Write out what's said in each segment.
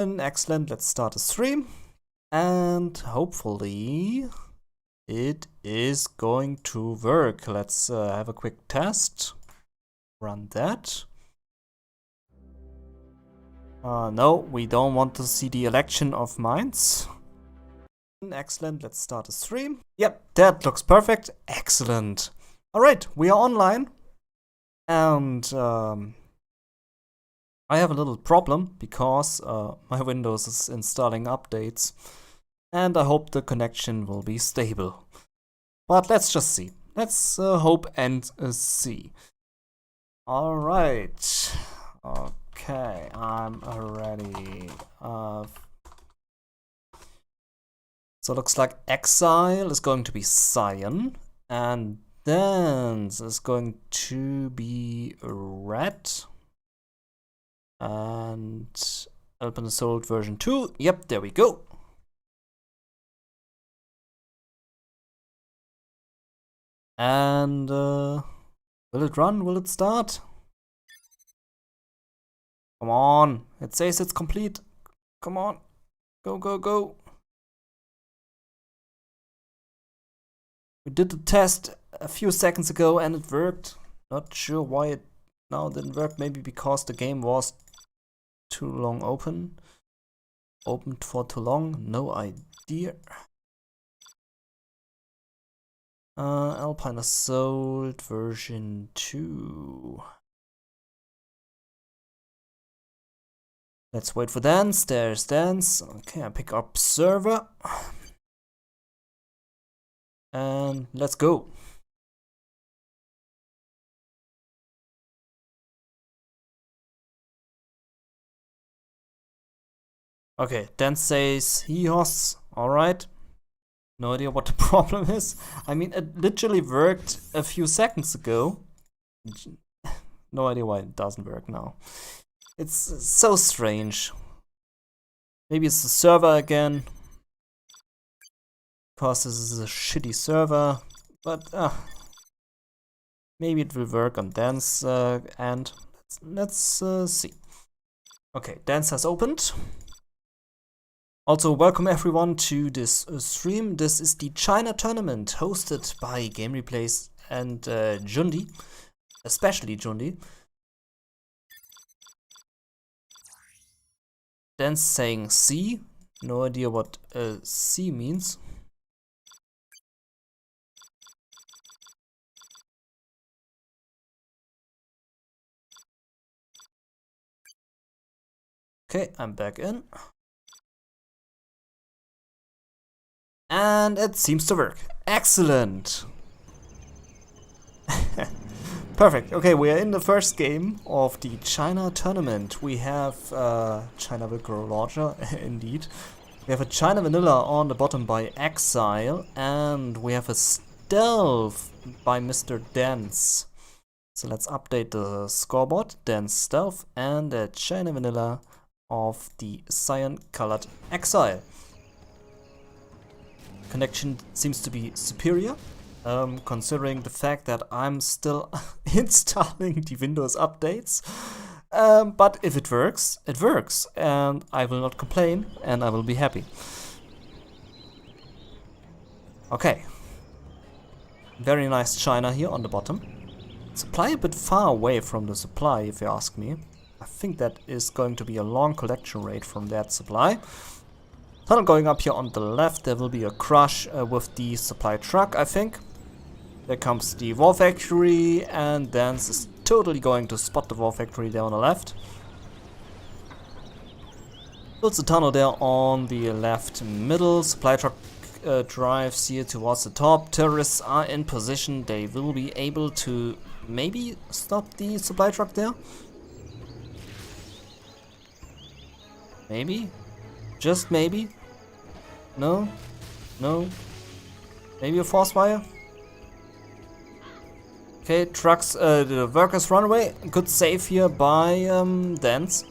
Excellent, let's start the stream. And hopefully it is going to work. Let's have a quick test. Run that. No, we don't want to see the election of minds. Excellent, let's start the stream. Yep, that looks perfect. Excellent. Alright, we are online. And I have a little problem because my Windows is installing updates. And I hope the connection will be stable. But let's just see. Let's hope and see. Alright. Okay, I'm ready. So it looks like EXiLe is going to be cyan. And Dance is going to be red. And open the sold version 2. Yep, there we go. And will it run? Will it start? Come on. It says it's complete. Come on. Go, go, go. We did the test a few seconds ago and it worked. Not sure why it now didn't work. Maybe because the game was too long opened for too long. No idea. Alpine Assault version 2. Let's wait for Dance. There's Dance. Okay, I pick up server. And let's go. Okay, Dance says he hosts. Alright. No idea what the problem is. I mean, it literally worked a few seconds ago. No idea why it doesn't work now. It's so strange. Maybe it's the server again. Because this is a shitty server. But maybe it will work on Dance end. Let's see. Okay, Dance has opened. Also, welcome everyone to this stream. This is the China tournament hosted by Game Replays and Jundi, especially Jundi. Dance saying C. No idea what C means. Okay, I'm back in. And it seems to work. Excellent! Perfect. Okay, we are in the first game of the China tournament. We have China will grow larger, indeed. We have a China Vanilla on the bottom by EXiLe, and we have a Stealth by Mr. Dance. So let's update the scoreboard. Dance Stealth and the China Vanilla of the cyan-colored EXiLe. Connection seems to be superior, considering the fact that I'm still installing the Windows updates. But if it works, and I will not complain, and I will be happy. Okay. Very nice China here on the bottom. Supply a bit far away from the supply, if you ask me. I think that is going to be a long collection rate from that supply. Tunnel going up here on the left, there will be a crush with the supply truck, I think. There comes the war factory, and Dance is totally going to spot the war factory there on the left. Builds a tunnel there on the left middle. Supply truck drives here towards the top. Terrorists are in position. They will be able to maybe stop the supply truck there. Maybe? Just maybe? No? No? Maybe a force fire? Okay, trucks, the workers run away. Good save here by Dance.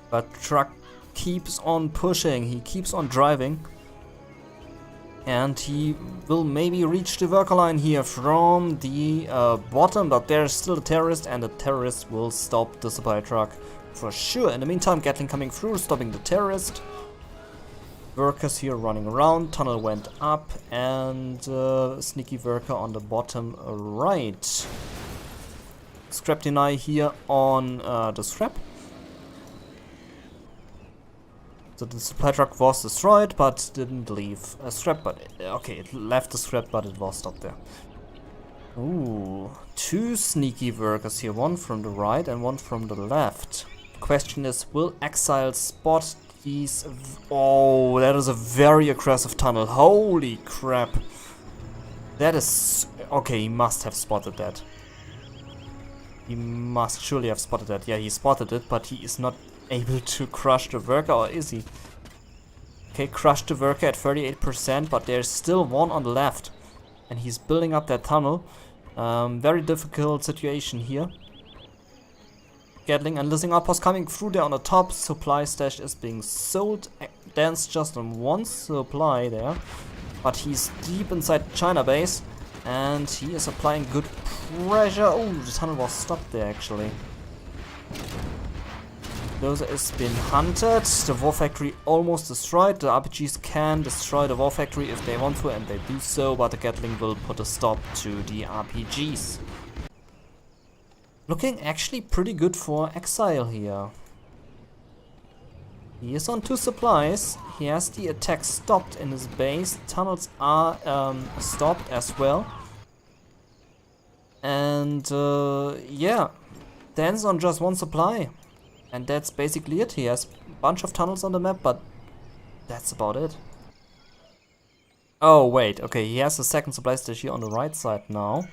But truck keeps on pushing, he keeps on driving. And he will maybe reach the worker line here from the bottom, but there's still a terrorist, and the terrorist will stop the supply truck For sure. In the meantime, Gatling coming through, stopping the terrorist. Workers here running around. Tunnel went up, and sneaky worker on the bottom right. Scrap deny here on the scrap. So the supply truck was destroyed, but didn't leave a scrap. But okay, it left the scrap, but it was stopped there. Ooh, two sneaky workers here, one from the right and one from the left. Question is, will EXiLe spot these? Oh, that is a very aggressive tunnel. Holy crap. That is... Okay, he must have spotted that. He must surely have spotted that. Yeah, he spotted it, but he is not able to crush the worker, or is he? Okay, crushed the worker at 38%, but there's still one on the left. And he's building up that tunnel. Very difficult situation here. Gatling and Lissing Outpost coming through there on the top. Supply stash is being sold. Dan's just on one supply there. But he's deep inside China base. And he is applying good pressure. Oh, the tunnel was stopped there actually. Dozer is been hunted. The war factory almost destroyed. The RPGs can destroy the war factory if they want to, and they do so. But the Gatling will put a stop to the RPGs. Looking actually pretty good for EXiLe here. He is on two supplies. He has the attack stopped in his base. Tunnels are stopped as well. And yeah, Dan's on just one supply. And that's basically it. He has a bunch of tunnels on the map, but that's about it. Oh wait, okay, he has a second supply station here on the right side now.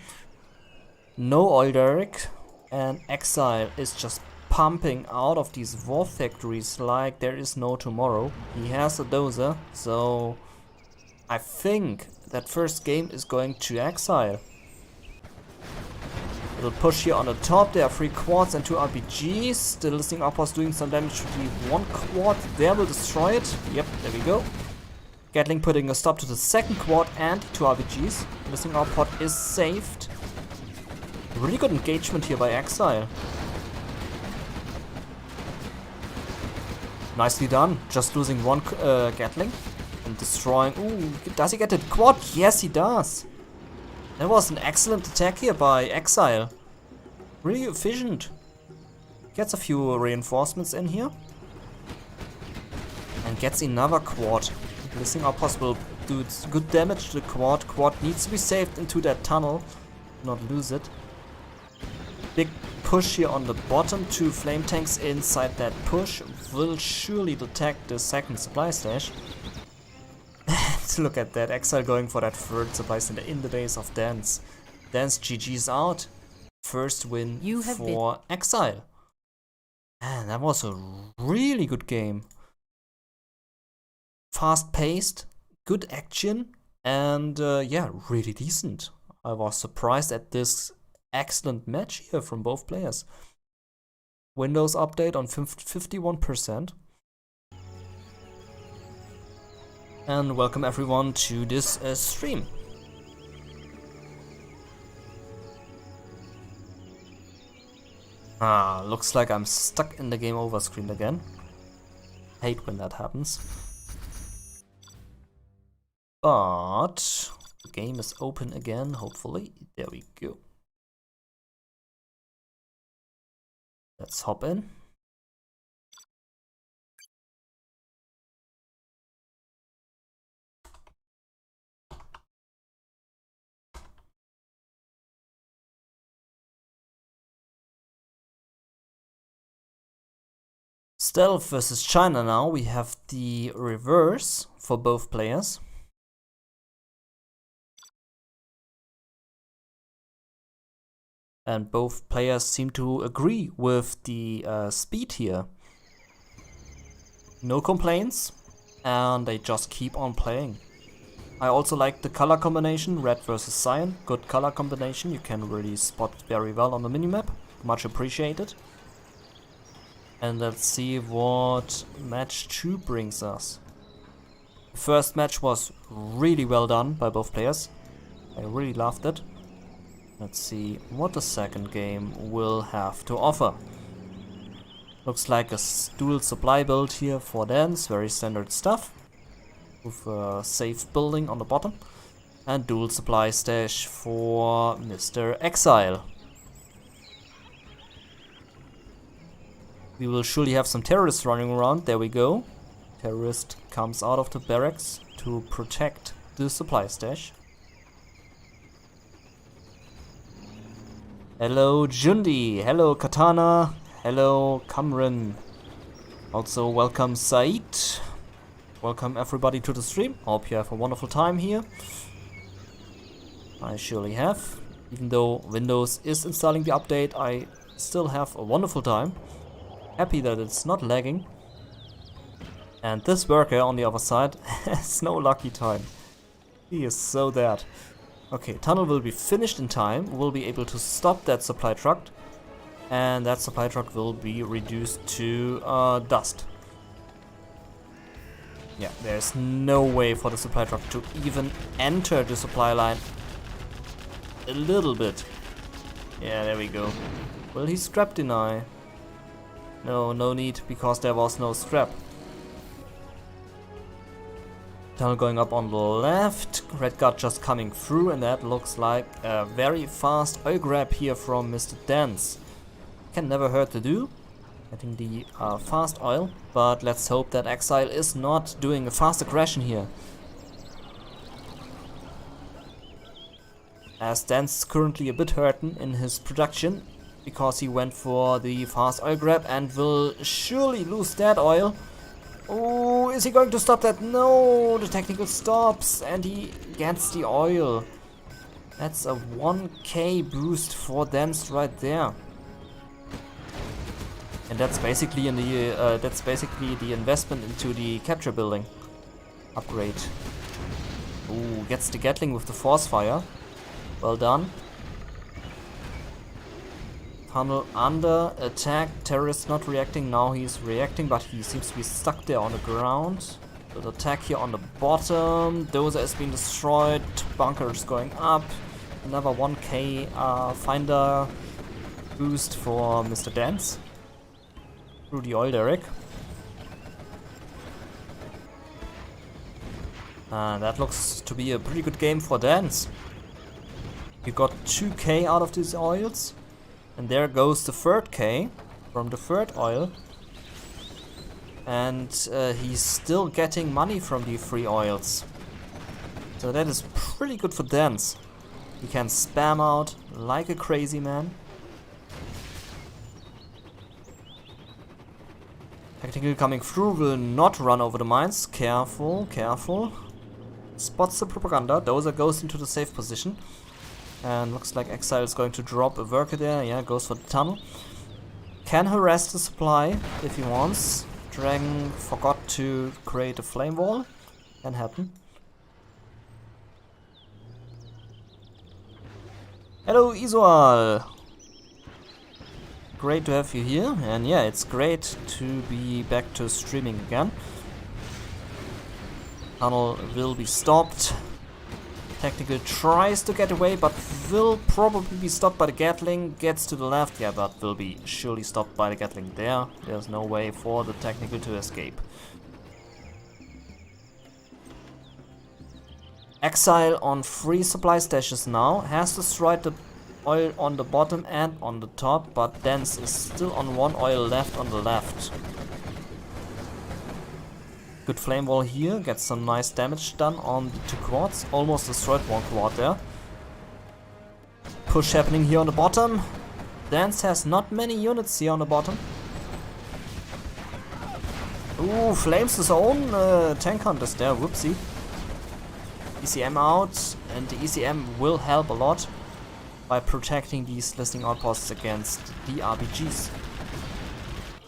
No oil derrick. And EXiLe is just pumping out of these war factories like there is no tomorrow. He has a dozer, so I think that first game is going to EXiLe. Little push here on the top. There are 3 quads and 2 RPGs. The Listening Outpost doing some damage to the 1 quad. There will destroy it. Yep, there we go. Gatling putting a stop to the second quad and 2 RPGs. Listening Outpost is saved. Really good engagement here by EXiLe. Nicely done. Just losing 1 Gatling and destroying. Ooh, does he get the quad? Yes, he does. That was an excellent attack here by EXiLe. Really efficient. Gets a few reinforcements in here. And gets another quad. Listening Outpost will do good damage to the quad. Quad needs to be saved into that tunnel. Not lose it. Big push here on the bottom. 2 flame tanks inside that push will surely detect the second supply stash. Look at that, EXiLe going for that third supply center in the base of Dan's. Dan's GG's out. First win for EXiLe. Man, that was a really good game. Fast paced, good action, and yeah, really decent. I was surprised at this excellent match here from both players. Windows update on 51%. And welcome everyone to this stream. Looks like I'm stuck in the game over screen again. Hate when that happens. But the game is open again, hopefully. There we go. Let's hop in. Stealth versus China now. We have the reverse for both players. And both players seem to agree with the speed here. No complaints, and they just keep on playing. I also like the color combination, red versus cyan. Good color combination, you can really spot it very well on the minimap. Much appreciated. And let's see what match 2 brings us. The first match was really well done by both players. I really loved it. Let's see what the second game will have to offer. Looks like a dual supply build here for Dance, very standard stuff. With a safe building on the bottom. And dual supply stash for Mr. EXiLe. We will surely have some terrorists running around. There we go. Terrorist comes out of the barracks to protect the supply stash. Hello Jundi, hello Katana, hello Kamran. Also welcome Said. Welcome everybody to the stream. Hope you have a wonderful time here. I surely have. Even though Windows is installing the update, I still have a wonderful time. Happy that it's not lagging. And this worker on the other side has no lucky time. He is so dead. Okay, tunnel will be finished in time. We'll be able to stop that supply truck. And that supply truck will be reduced to dust. Yeah, there's no way for the supply truck to even enter the supply line. A little bit. Yeah, there we go. Will he scrap deny? No, no need, because there was no scrap. Tunnel going up on the left. Red guard just coming through, and that looks like a very fast oil grab here from Mr. Dance. Can never hurt to do. Getting the fast oil, but let's hope that EXiLe is not doing a fast aggression here. As Dance is currently a bit hurting in his production, because he went for the fast oil grab and will surely lose that oil. Oh, is he going to stop that? No, the technical stops and he gets the oil. That's a 1k boost for Dance right there. And that's basically the investment into the capture building upgrade. Ooh, gets the Gatling with the force fire. Well done. Tunnel under attack. Terrorist not reacting. Now he's reacting, but he seems to be stuck there on the ground. Good attack here on the bottom. Dozer is being destroyed. Bunker is going up. Another 1k finder boost for Mr. Dance. Through the oil derrick. That looks to be a pretty good game for Dance. We got 2k out of these oils. And there goes the third K from the third oil. And he's still getting money from the free oils. So that is pretty good for Dance. He can spam out like a crazy man. Technical coming through, will not run over the mines. Careful, careful. Spots the propaganda. Dozer goes into the safe position. And looks like EXiLe is going to drop a worker there. Yeah, goes for the tunnel. Can harass the supply if he wants. Dragon forgot to create a flame wall. Can happen. Hello EXiLe! Great to have you here. And yeah, it's great to be back to streaming again. Tunnel will be stopped. Technical tries to get away, but will probably be stopped by the Gatling. Gets to the left, yeah, but will be surely stopped by the Gatling there. There's no way for the Technical to escape. EXiLe on 3 supply stashes now. Has destroyed the oil on the bottom and on the top, but Dance is still on 1 oil left on the left. Good flame wall here, gets some nice damage done on the 2 quads. Almost destroyed 1 quad there. Push happening here on the bottom. Dance has not many units here on the bottom. Ooh, flames his own tank hunters there, whoopsie. ECM out, and the ECM will help a lot by protecting these listening outposts against the RPGs.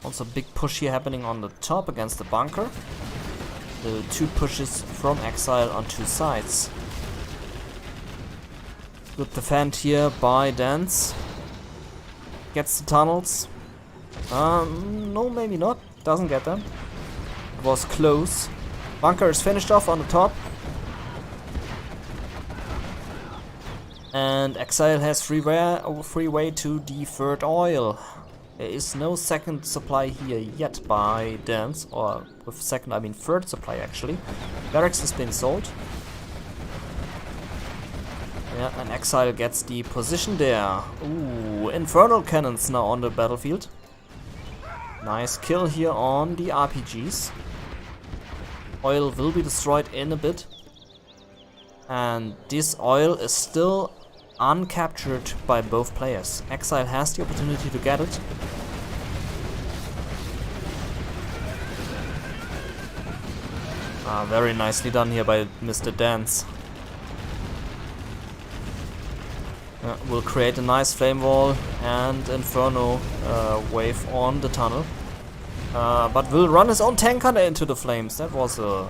Also big push here happening on the top against the bunker. The 2 pushes from EXiLe on 2 sides. Good defend here by Dance. Gets the tunnels. No, maybe not. Doesn't get them. It was close. Bunker is finished off on the top. And EXiLe has free way to the third oil. There is no second supply here yet by Dance, or with second I mean third supply actually. Barracks has been sold. Yeah, and EXiLe gets the position there. Ooh, infernal cannons now on the battlefield. Nice kill here on the RPGs. Oil will be destroyed in a bit. And this oil is still uncaptured by both players. EXiLe has the opportunity to get it. Very nicely done here by Mr. Dance. Will create a nice flame wall and inferno wave on the tunnel. But will run his own tank hunter into the flames. That was a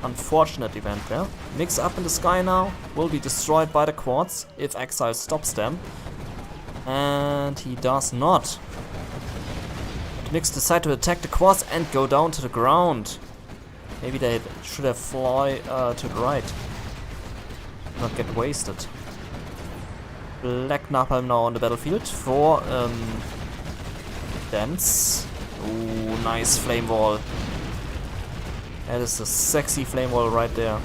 unfortunate event there. Mix up in the sky now. Will be destroyed by the quads if EXiLe stops them. And he does not. Mix decide to attack the quads and go down to the ground. Maybe they should have fly to the right. Not get wasted. Black Napalm now on the battlefield for Dance. Ooh, nice flame wall. That is a sexy flame wall right there.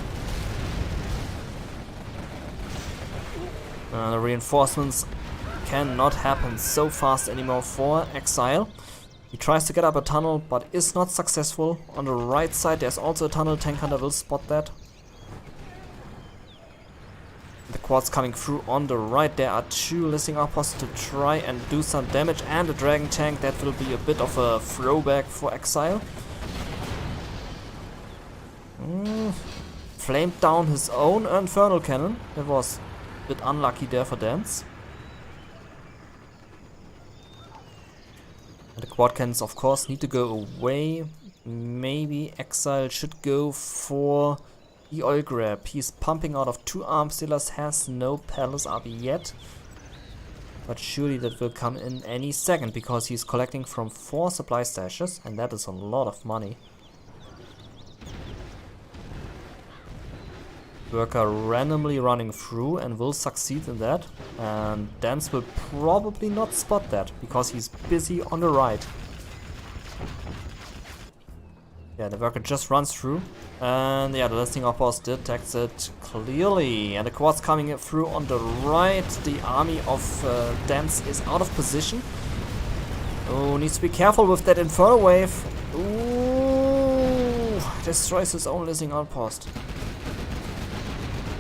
The reinforcements cannot happen so fast anymore for EXiLe. He tries to get up a tunnel but is not successful. On the right side there's also a tunnel. Tank hunter will spot that. The quads coming through on the right. There are two listing outposts to try and do some damage, and a dragon tank. That will be a bit of a throwback for EXiLe. Flamed down his own infernal cannon. That was a bit unlucky there for Dance. And the quad cannons of course need to go away. Maybe EXiLe should go for the oil grab. He's pumping out of 2 arms dealers, has no palace RB yet. But surely that will come in any second because he's collecting from 4 supply stashes and that is a lot of money. Worker randomly running through and will succeed in that. And Dance will probably not spot that because he's busy on the right. Yeah, the worker just runs through. And yeah, the listing outpost detects it clearly. And the quad's coming through on the right. The army of Dance is out of position. Oh, needs to be careful with that Inferno Wave. Ooh, destroys his own listing outpost.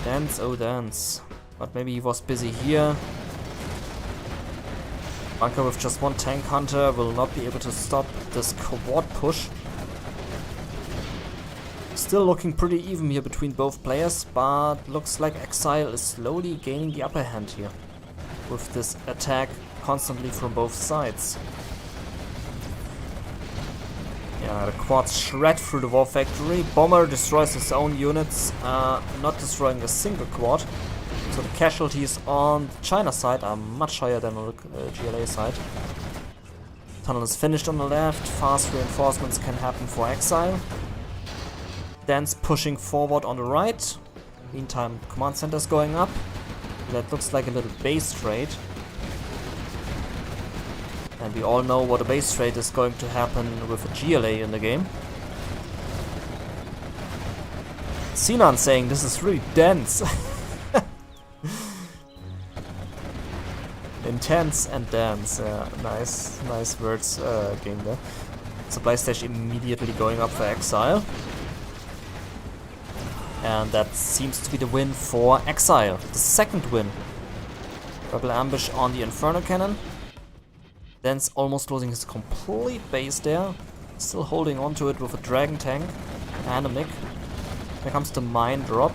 Dance, oh Dance. But maybe he was busy here. Bunker with just 1 tank hunter will not be able to stop this quad push. Still looking pretty even here between both players, but looks like EXiLe is slowly gaining the upper hand here with this attack constantly from both sides. Yeah, the quads shred through the war factory. Bomber destroys his own units, not destroying a single quad. So the casualties on the China side are much higher than on the GLA side. Tunnel is finished on the left. Fast reinforcements can happen for EXiLe. Dance pushing forward on the right. Meantime, command center is going up. That looks like a little base trade. And we all know what a base trade is going to happen with a GLA in the game. Sinan saying this is really dense. Intense and dense. Nice words game there. Supply stage immediately going up for EXiLe. And that seems to be the win for EXiLe. The second win. Rebel ambush on the Inferno Cannon. Dance almost losing his complete base there. Still holding on to it with a Dragon Tank and a MiG. Here comes the mine drop.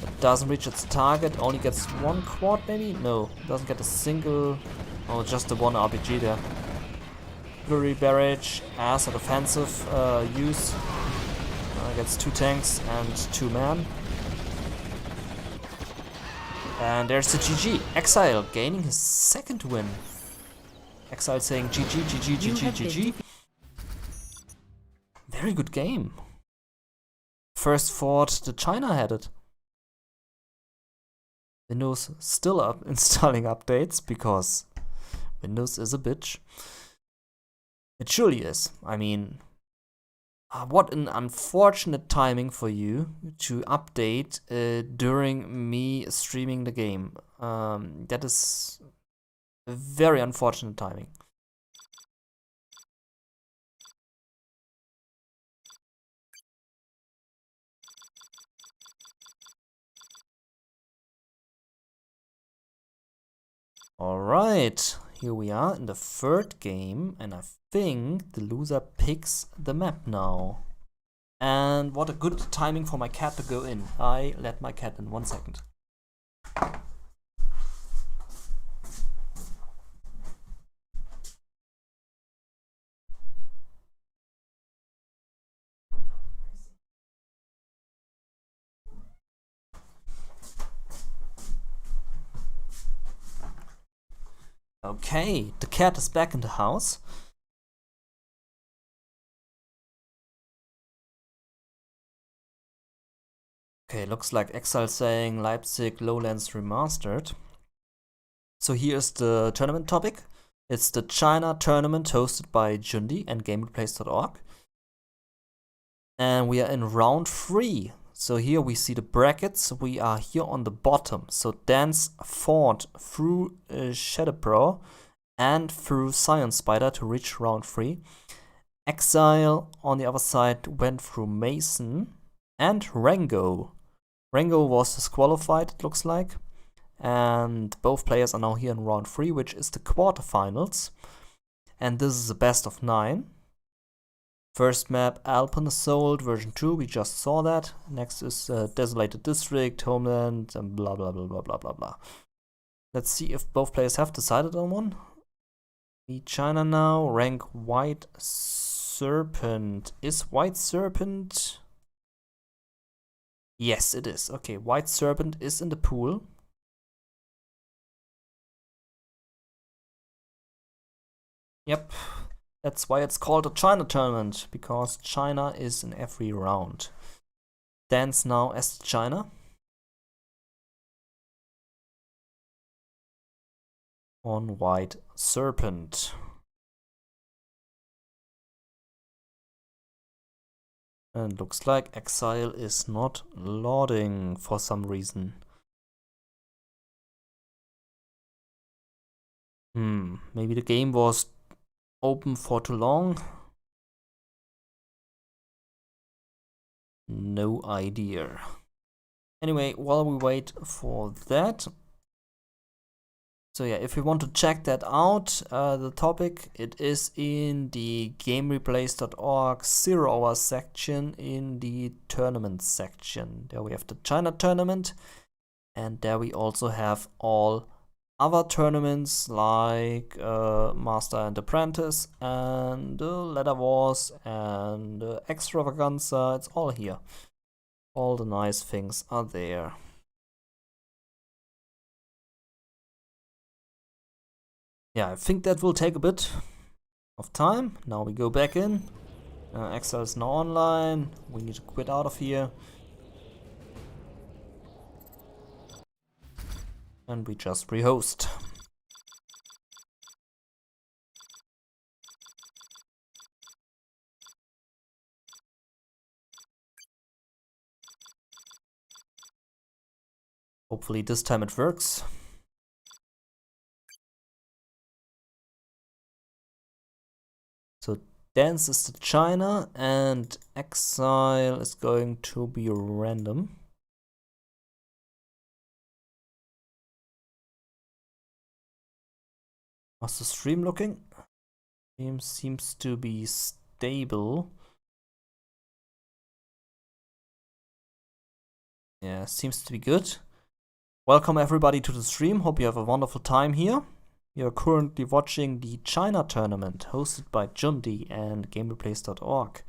It doesn't reach its target, only gets 1 quad maybe? No, doesn't get a single... Oh, just the 1 RPG there. Artillery barrage as an offensive use. Gets 2 tanks and 2 men. And there's the GG. EXiLe gaining his second win. EXiLe saying GG, GG, GG, GG. Very good game. First thought the China had it. Windows still up installing updates because Windows is a bitch. It surely is. I mean, what an unfortunate timing for you to update during me streaming the game. That is a very unfortunate timing. Alright, here we are in the third game, and I think the loser picks the map now. And what a good timing for my cat to go in. I let my cat in 1 second. Okay, the cat is back in the house. Okay, looks like EXiLe saying Leipzig Lowlands Remastered. So here's the tournament topic. It's the China tournament hosted by Jundi and GameReplace.org. And we are in round 3. So here we see the brackets. We are here on the bottom. So Dance fought through Shadowbro and through Science Spider to reach round 3. EXiLe on the other side went through Mason and Rango. Rango was disqualified, it looks like. And both players are now here in round 3, which is the quarterfinals. And this is a best of 9. First map, Alpine Assault version 2, we just saw that. Next is Desolated District, Homeland, and blah blah blah blah blah blah blah. Let's see if both players have decided on one. Meet China now, rank White Serpent. Is White Serpent? Yes, it is. Okay, White Serpent is in the pool. Yep. That's why it's called a China tournament, because China is in every round. Stands now as China. On White Serpent. And looks like EXiLe is not loading for some reason. Maybe the game was open for too long? No idea. Anyway, while we wait for that. So yeah, if you want to check that out, the topic, it is in the GameReplace.org 0 hour section in the tournament section. There we have the China tournament, and there we also have all other tournaments like Master and Apprentice and Ladder Wars and Extravaganza. It's all here. All the nice things are there. Yeah, I think that will take a bit of time. Now we go back in. EXiLe is now online. We need to quit out of here. And we just rehost. Hopefully this time it works. So Dance is to China and EXiLe is going to be random. How's the stream looking? Stream seems to be stable. Yeah, seems to be good. Welcome everybody to the stream. Hope you have a wonderful time here. You're currently watching the China tournament hosted by Jundi and GameReplace.org.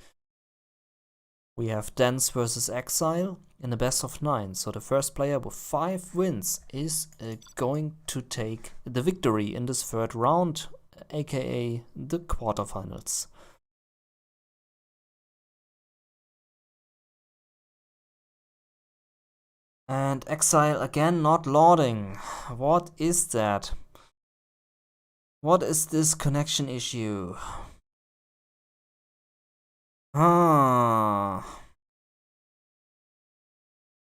We have Dance versus EXiLe in a best of 9. So the first player with 5 wins is going to take the victory in this third round, aka the quarterfinals. And EXiLe again not loading. What is that? What is this connection issue? Ah.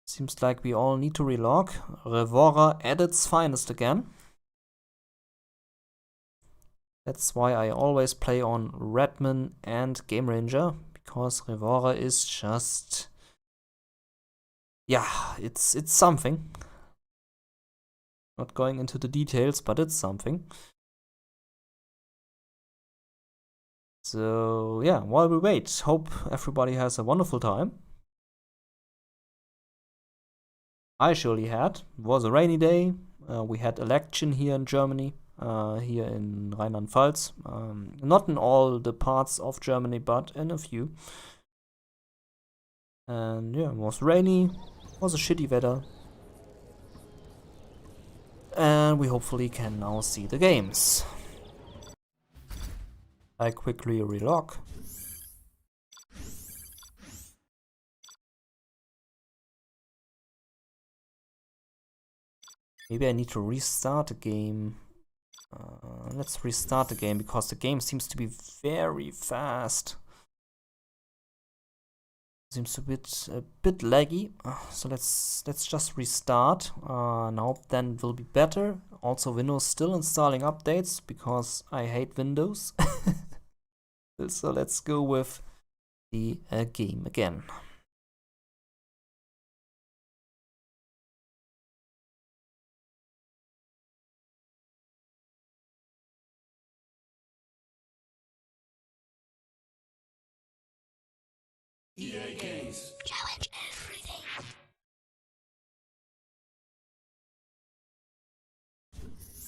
Seems like we all need to relog. Revora at its finest again. That's why I always play on Redman and Game Ranger, because Revora is just... yeah, it's something. Not going into the details, but it's something. So yeah, while we wait, hope everybody has a wonderful time. I surely had. It was a rainy day. We had election here in Germany, here in Rheinland-Pfalz. Not in all the parts of Germany, but in a few. And yeah, it was rainy. It was a shitty weather. And we hopefully can now see the games. I quickly relog. Maybe I need to restart the game. Let's restart the game because the game seems to be very fast. Seems a bit laggy. So let's just restart. And I hope then it will be better. Also, Windows still installing updates because I hate Windows. So let's go with the game again. EA Games. Challenge everything.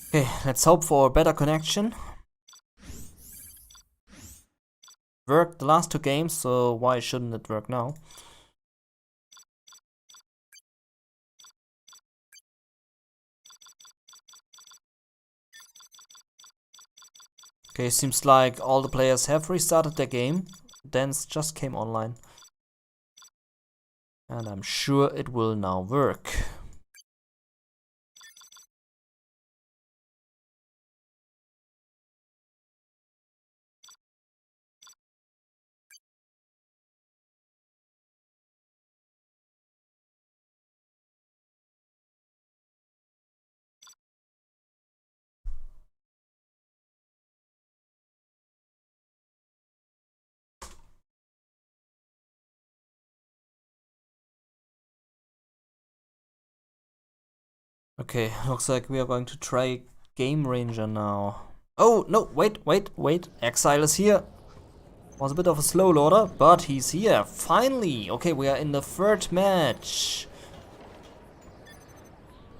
Okay, let's hope for a better connection. Worked the last two games, so why shouldn't it work now? Okay, seems like all the players have restarted their game. Dance just came online. And I'm sure it will now work. Okay, looks like we are going to try Game Ranger now. Oh, no, wait. EXiLe is here. Was a bit of a slow loader, but he's here, finally. Okay, we are in the third match.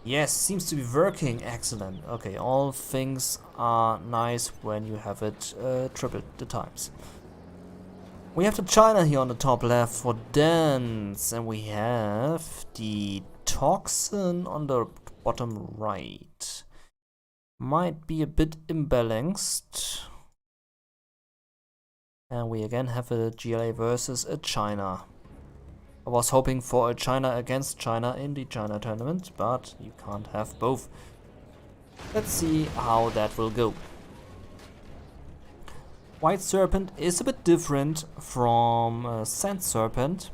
Yes, seems to be working, excellent. Okay, all things are nice when you have it tripled the times. We have the China here on the top left for dance, and we have the toxin on the bottom right. Might be a bit imbalanced. And we again have a GLA versus a China. I was hoping for a China against China in the China tournament, but you can't have both. Let's see how that will go. White Serpent is a bit different from Sand Serpent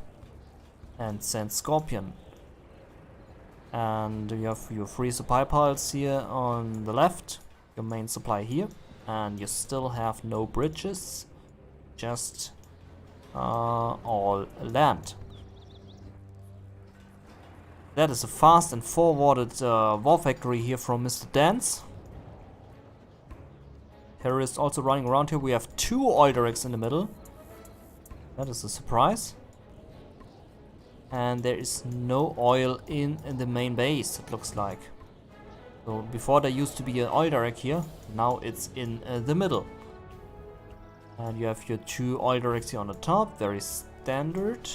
and Sand Scorpion. And you have your three supply piles here on the left, your main supply here, and you still have no bridges, just all land. That is a fast and forwarded war factory here from Mr. Dance. Terrorists also running around here. We have two oil derricks in the middle. That is a surprise. And there is no oil in the main base, it looks like. So before there used to be an oil derrick here, now it's in the middle. And you have your two oil derricks here on the top, very standard.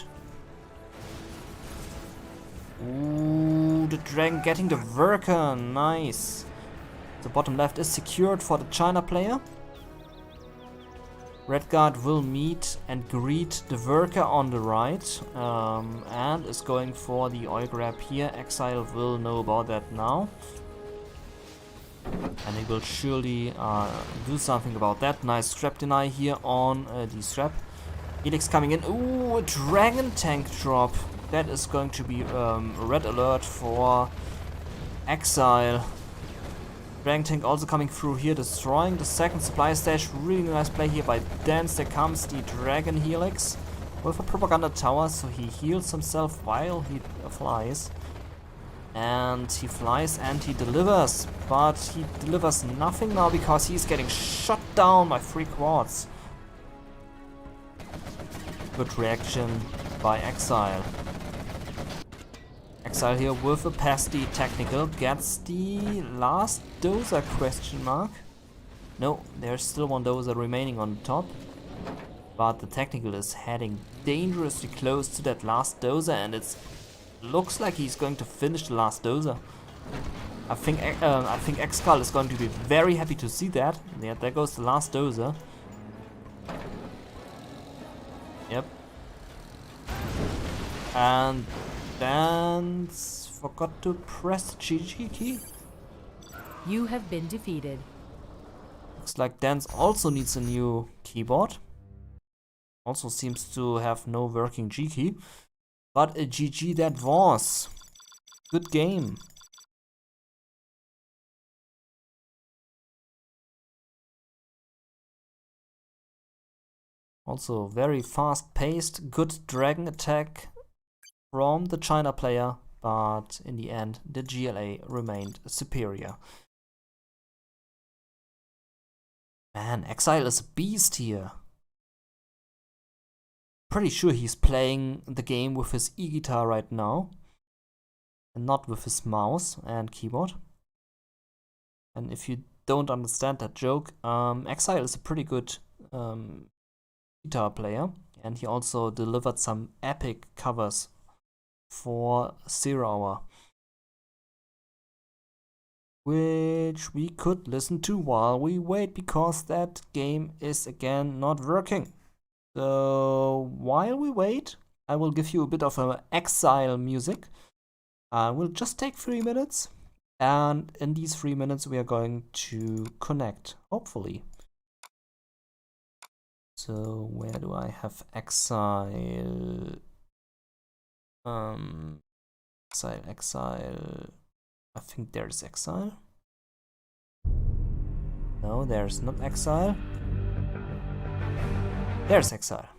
Ooh, the dragon getting the worker, nice. The bottom left is secured for the China player. Redguard will meet and greet the worker on the right, and is going for the oil grab here. EXiLe will know about that now. And he will surely do something about that. Nice trap deny here on the strap. Helix coming in. Ooh, a dragon tank drop. That is going to be a red alert for EXiLe. Dragon tank also coming through here, destroying the second supply stage. Really nice play here by Dance. There comes the dragon helix with a propaganda tower, so he heals himself while he flies. And he flies and he delivers, but he delivers nothing now because he's getting shot down by 3 quads. Good reaction by EXiLe. EXiLe here with a pasty technical gets the last dozer question mark. No, there's still one dozer remaining on top. But the technical is heading dangerously close to that last dozer, and it's looks like he's going to finish the last dozer. I think EXiLe is going to be very happy to see that. Yeah, there goes the last dozer. Yep. And Dance forgot to press the GG key. You have been defeated. Looks like Dance also needs a new keyboard. Also seems to have no working G key. But a GG that was. Good game. Also very fast paced, good dragon attack from the China player, but in the end the GLA remained superior. Man, EXiLe is a beast here. Pretty sure he's playing the game with his e-guitar right now and not with his mouse and keyboard. And if you don't understand that joke, EXiLe is a pretty good guitar player, and he also delivered some epic covers for 0 Hour, which we could listen to while we wait, because that game is again not working. So while we wait, I will give you a bit of EXiLe music. We'll just take 3 minutes, and in these 3 minutes we are going to connect, hopefully. So where do I have EXiLe? EXiLe. I think there's EXiLe. No, there's not EXiLe. There's EXiLe.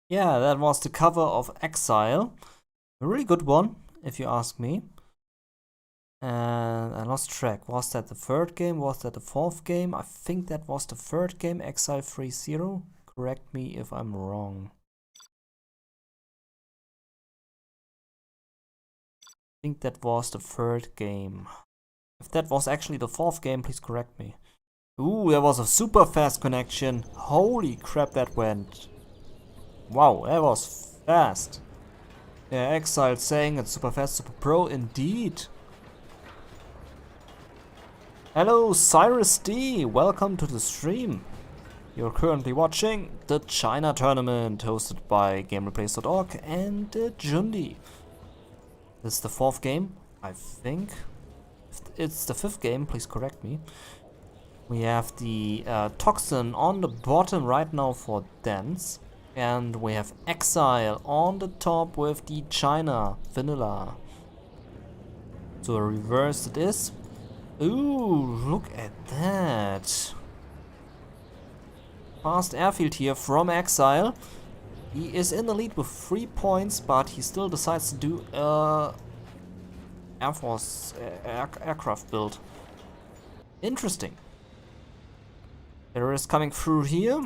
Yeah, that was the cover of EXiLe. A really good one, if you ask me. And I lost track. Was that the third game? Was that the fourth game? I think that was the third game, EXiLe 3.0. Correct me if I'm wrong. I think that was the third game. If that was actually the fourth game, please correct me. Ooh, there was a super fast connection. Holy crap, that went. Wow, that was fast. Yeah, EXiLe saying it's super fast, super pro indeed. Hello, Cyrus D. Welcome to the stream. You're currently watching the China tournament hosted by GameReplays.org and Jundi. This is the fourth game, I think. If it's the fifth game, please correct me. We have the Toxin on the bottom right now for Dance. And we have EXiLe on the top with the China Vanilla. So reverse it is. Ooh, look at that. Fast airfield here from EXiLe. He is in the lead with 3 points, but he still decides to do Air Force aircraft build. Interesting. There is coming through here.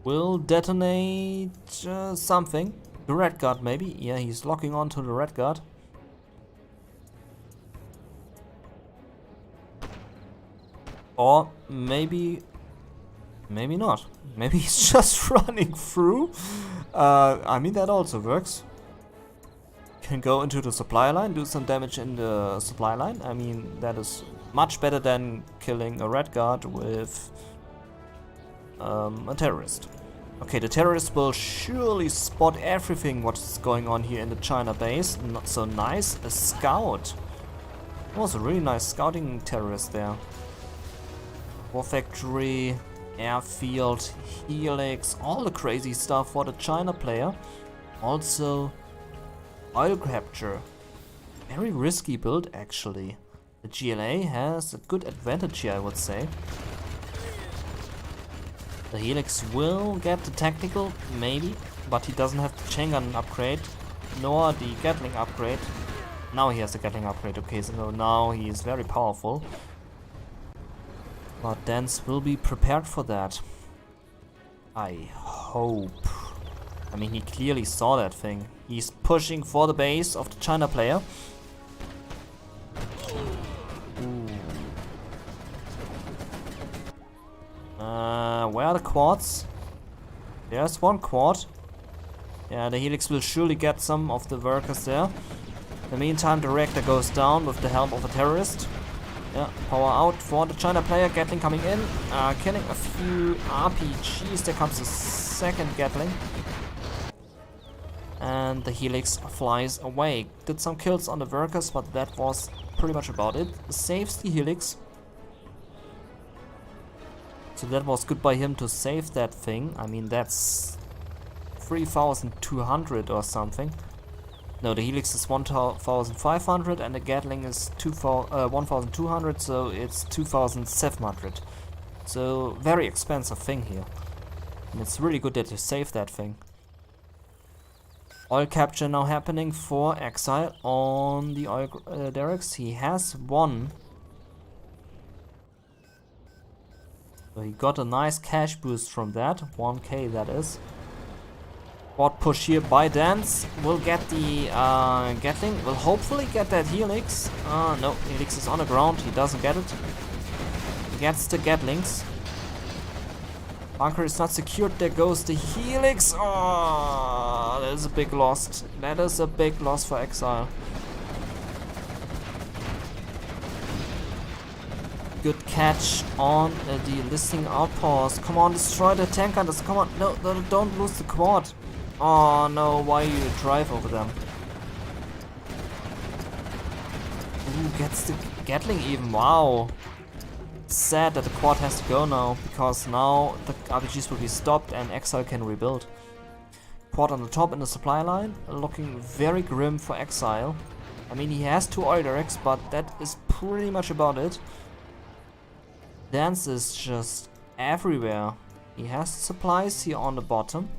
Will detonate something. The red guard maybe. Yeah, he's locking onto the red guard. Or maybe not. Maybe he's just running through. I mean, that also works. Can go into the supply line, do some damage in the supply line. I mean, that is much better than killing a red guard with a terrorist. Okay, the terrorist will surely spot everything what's going on here in the China base. Not so nice. A scout. That was a really nice scouting terrorist there. War factory, airfield, helix, all the crazy stuff for the China player. Also, oil capture. Very risky build actually. The GLA has a good advantage here, I would say. The helix will get the tactical, maybe, but he doesn't have the chain gun upgrade, nor the Gatling upgrade. Now he has the Gatling upgrade, okay, so now he is very powerful. But Dance will be prepared for that. I hope. I mean, he clearly saw that thing. He's pushing for the base of the China player. Where are the quads? There's one quad. Yeah, the helix will surely get some of the workers there. In the meantime, the reactor goes down with the help of a terrorist. Yeah, power out for the China player. Gatling coming in, killing a few RPGs. There comes the second Gatling. And the helix flies away. Did some kills on the workers, but that was pretty much about it. Saves the helix. So that was good by him to save that thing. I mean, that's 3,200 or something. No, the helix is 1,500 and the Gatling is 1,200, so it's 2,700. So very expensive thing here. And it's really good that you save that thing. Oil capture now happening for EXiLe on the oil derricks. He has one. So he got a nice cash boost from that, 1k that is. Quad push here by Dance, will get the Gatling, will hopefully get that helix. No, helix is on the ground, he doesn't get it. He gets the Gatlings. Bunker is not secured, there goes the helix. Oh, that is a big loss. That is a big loss for EXiLe. Good catch on the listing outpost. Come on, destroy the tank hunters. Come on, no, don't lose the quad. Oh no, why you drive over them? Ooh, gets the Gatling even, wow. Sad that the quad has to go now, because now the RPGs will be stopped and EXiLe can rebuild. Quad on the top in the supply line, looking very grim for EXiLe. I mean, he has 2 oil derricks, but that is pretty much about it. Dance is just everywhere. He has supplies here on the bottom.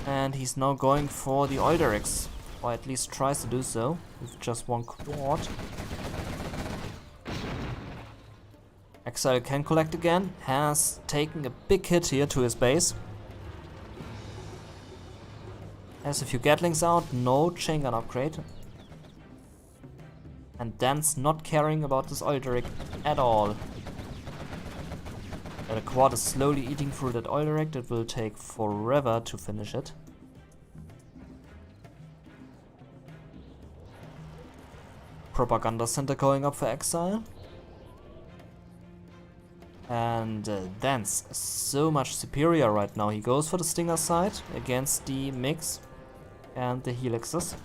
And he's now going for the oil derricks. Or at least tries to do so. With just one quad. EXiLe can collect again. Has taken a big hit here to his base. Has a few Gatlings out. No chain gun upgrade. And Dan's not caring about this oil derrick at all. The quad is slowly eating through that oil derrick. It will take forever to finish it. Propaganda center going up for EXiLe. And Dan's so much superior right now. He goes for the Stinger side against the Mix and the Helixes.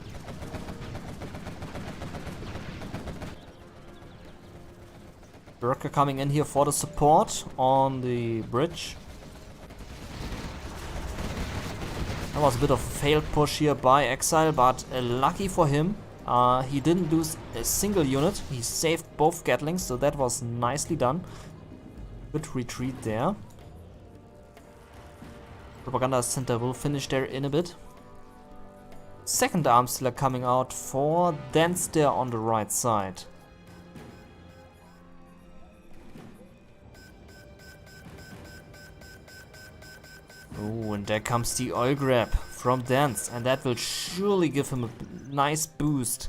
Worker coming in here for the support on the bridge. That was a bit of a failed push here by EXiLe, but lucky for him, he didn't lose a single unit. He saved both Gatlings, so that was nicely done. Good retreat there. Propaganda center will finish there in a bit. Second arm stealer coming out for Dance there on the right side. Oh, and there comes the oil grab from Dance, and that will surely give him a nice boost.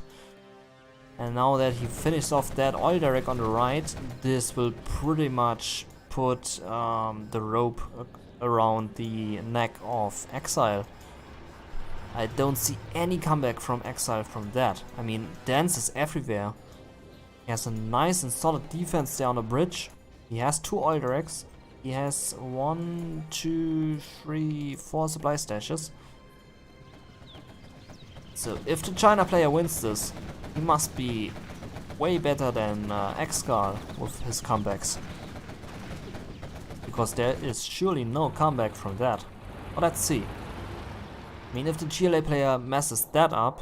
And now that he finished off that oil derrick on the right, this will pretty much put the rope around the neck of EXiLe. I don't see any comeback from EXiLe from that. I mean, Dance is everywhere. He has a nice and solid defense there on the bridge. He has 2 oil derricks. He has 1, 2, 3, 4 supply stashes. So if the China player wins this, he must be way better than EXiLe with his comebacks. Because there is surely no comeback from that. But let's see. I mean, if the GLA player messes that up,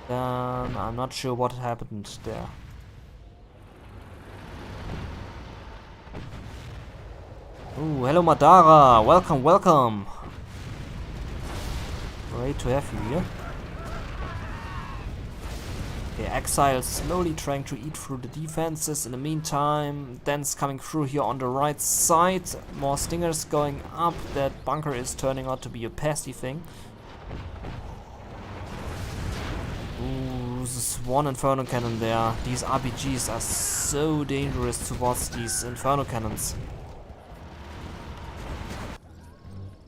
then I'm not sure what happened there. Ooh, hello Madara! Welcome, welcome! Great to have you here. Okay, EXiLe slowly trying to eat through the defenses. In the meantime, Dance coming through here on the right side. More stingers going up. That bunker is turning out to be a pesty thing. Ooh, this one Inferno Cannon there. These RPGs are so dangerous towards these Inferno Cannons.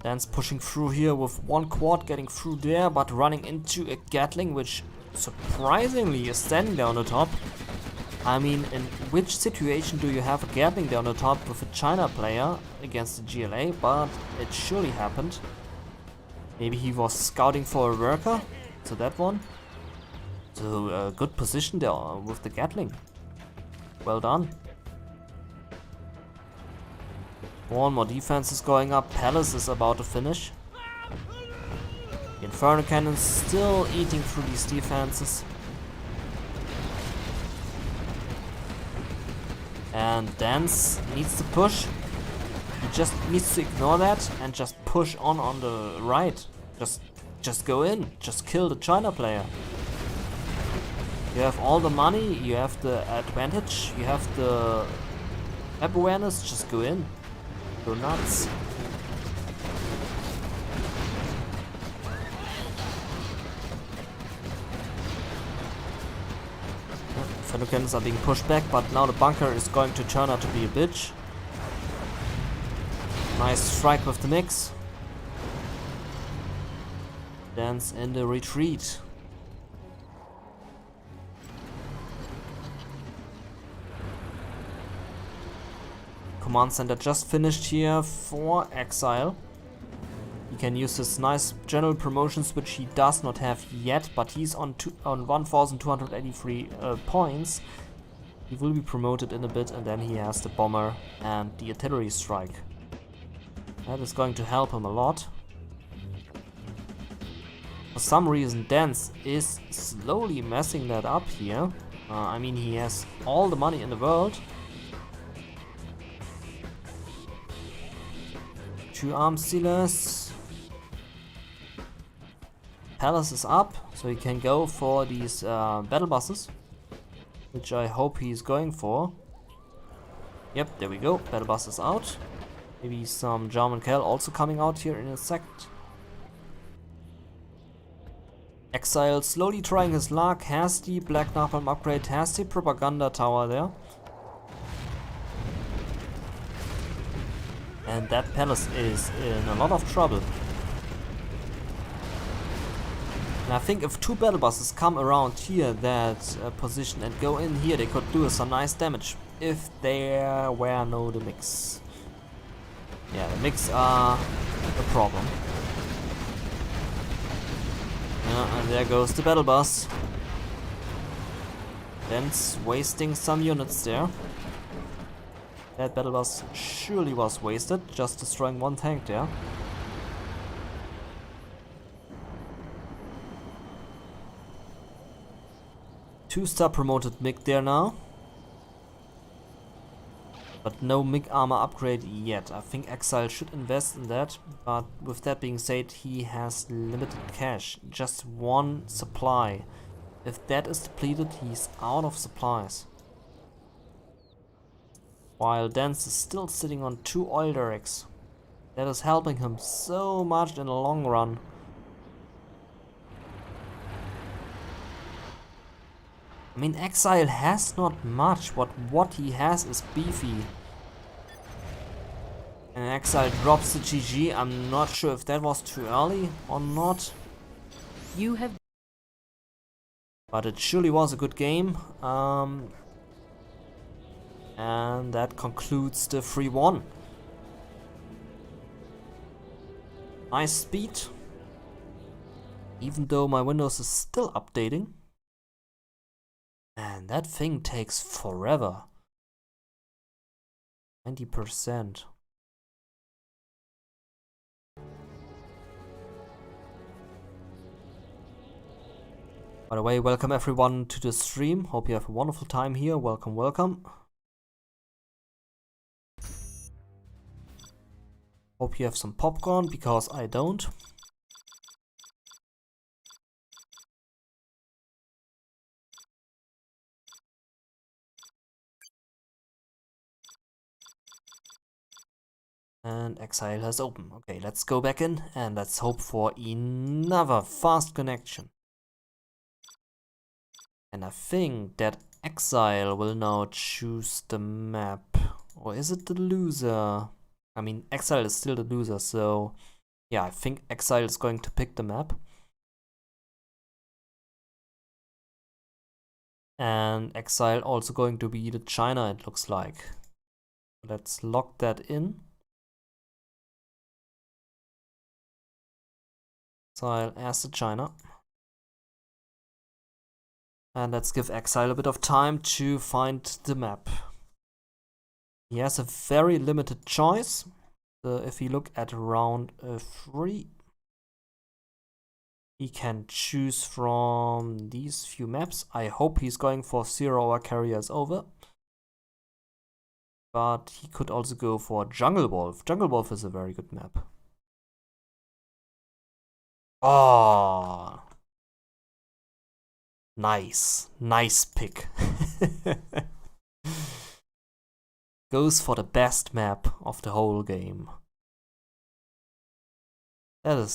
Dance pushing through here with 1 quad getting through there, but running into a Gatling, which surprisingly is standing there on the top. I mean, in which situation do you have a Gatling there on the top with a China player against the GLA? But it surely happened. Maybe he was scouting for a worker, so that one. So a good position there with the Gatling. Well done. One more defense is going up. Palace is about to finish. The Inferno Cannon's still eating through these defenses. And Dance needs to push. He just needs to ignore that and just push on the right. Just go in. Just kill the China player. You have all the money, you have the advantage, you have the map awareness, just go in. Go nuts. Inferno Cannons are being pushed back, but now the bunker is going to turn out to be a bitch. Nice strike with the mix. Dance in the retreat. Command center just finished here for EXiLe. He can use his nice general promotions, which he does not have yet, but he's on 1,283 points. He will be promoted in a bit, and then he has the bomber and the artillery strike. That is going to help him a lot. For some reason, Dance is slowly messing that up here. I mean, he has all the money in the world. 2 arms dealers. Palace is up, so he can go for these battle buses, which I hope he's going for. Yep, there we go. Battle bus is out. Maybe some German Cal also coming out here in a second. EXiLe slowly trying his luck, has the Black Napalm upgrade, has the Propaganda Tower there. And that palace is in a lot of trouble. And I think if 2 battle buses come around here, that position, and go in here, they could do some nice damage. If there were no the mix. Yeah, the mix are a problem. Yeah, and there goes the battle bus. Den's wasting some units there. That battle bus surely was wasted, just destroying 1 tank there. Two-star promoted MiG there now. But no MiG armor upgrade yet. I think EXiLe should invest in that, but with that being said, he has limited cash. Just 1 supply. If that is depleted, he's out of supplies. While Dance is still sitting on 2 oil derricks. That is helping him so much in the long run. I mean, EXiLe has not much, but what he has is beefy. And EXiLe drops the GG. I'm not sure if that was too early or not. You have. But it surely was a good game. And that concludes the 3-1. Nice speed. Even though my Windows is still updating. Man, that thing takes forever. 90%. By the way, welcome everyone to the stream. Hope you have a wonderful time here. Welcome, welcome. Hope you have some popcorn, because I don't. And EXiLe has opened. Okay, let's go back in and let's hope for another fast connection. And I think that EXiLe will now choose the map. Or is it the loser? I mean, EXiLe is still the loser, so yeah, I think EXiLe is going to pick the map. And EXiLe also going to be the China, it looks like. Let's lock that in. EXiLe as the China. And let's give EXiLe a bit of time to find the map. He has a very limited choice. If we look at round 3, he can choose from these few maps. I hope he's going for 0-hour carriers over. But he could also go for Jungle Wolf. Jungle Wolf is a very good map. Oh, nice pick. Goes for the best map of the whole game. That is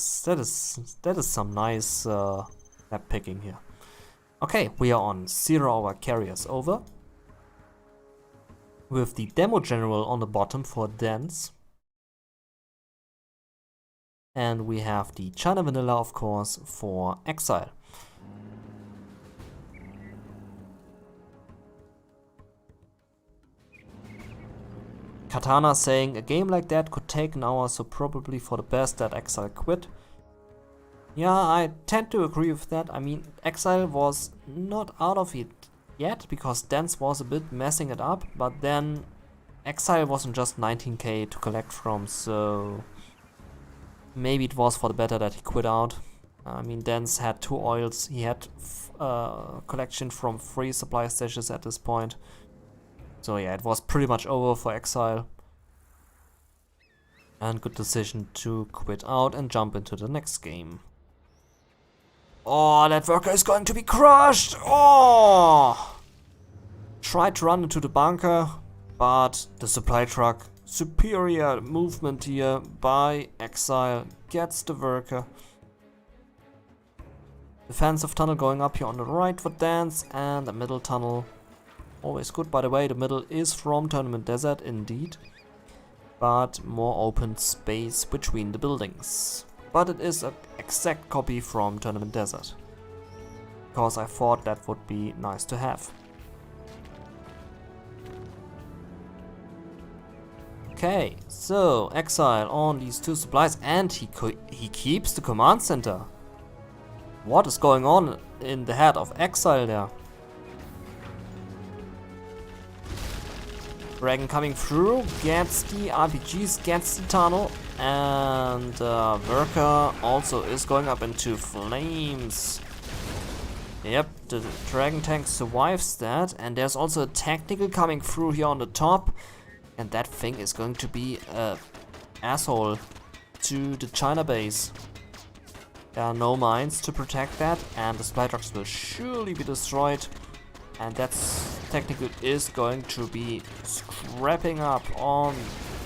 some nice map picking here. Okay, we are on 0-hour carriers over, with the demo general on the bottom for Dance. And we have the China Vanilla, of course, for EXiLe. Katana saying a game like that could take an hour, so probably for the best that EXiLe quit. Yeah, I tend to agree with that. I mean, EXiLe was not out of it yet, because Dance was a bit messing it up, but then EXiLe wasn't just 19k to collect from, so maybe it was for the better that he quit out. I mean, Dance had 2 oils, he had collection from 3 supply stashes at this point. So yeah, it was pretty much over for EXiLe. And good decision to quit out and jump into the next game. Oh, that worker is going to be crushed! Oh! Tried to run into the bunker, but the supply truck, superior movement here by EXiLe, gets the worker. Defensive tunnel going up here on the right for Dance, and the middle tunnel. Always good, by the way, the middle is from Tournament Desert indeed. But more open space between the buildings. But it is an exact copy from Tournament Desert. Because I thought that would be nice to have. Okay, so EXiLe on these two supplies, and he keeps the command center. What is going on in the head of EXiLe there? Dragon coming through, gets the RPGs, gets the tunnel, and Worker also is going up into flames. Yep, the Dragon tank survives that, and there's also a technical coming through here on the top, and that thing is going to be a asshole to the China base. There are no mines to protect that, and the supply trucks will surely be destroyed. And that's technical is going to be scrapping up on...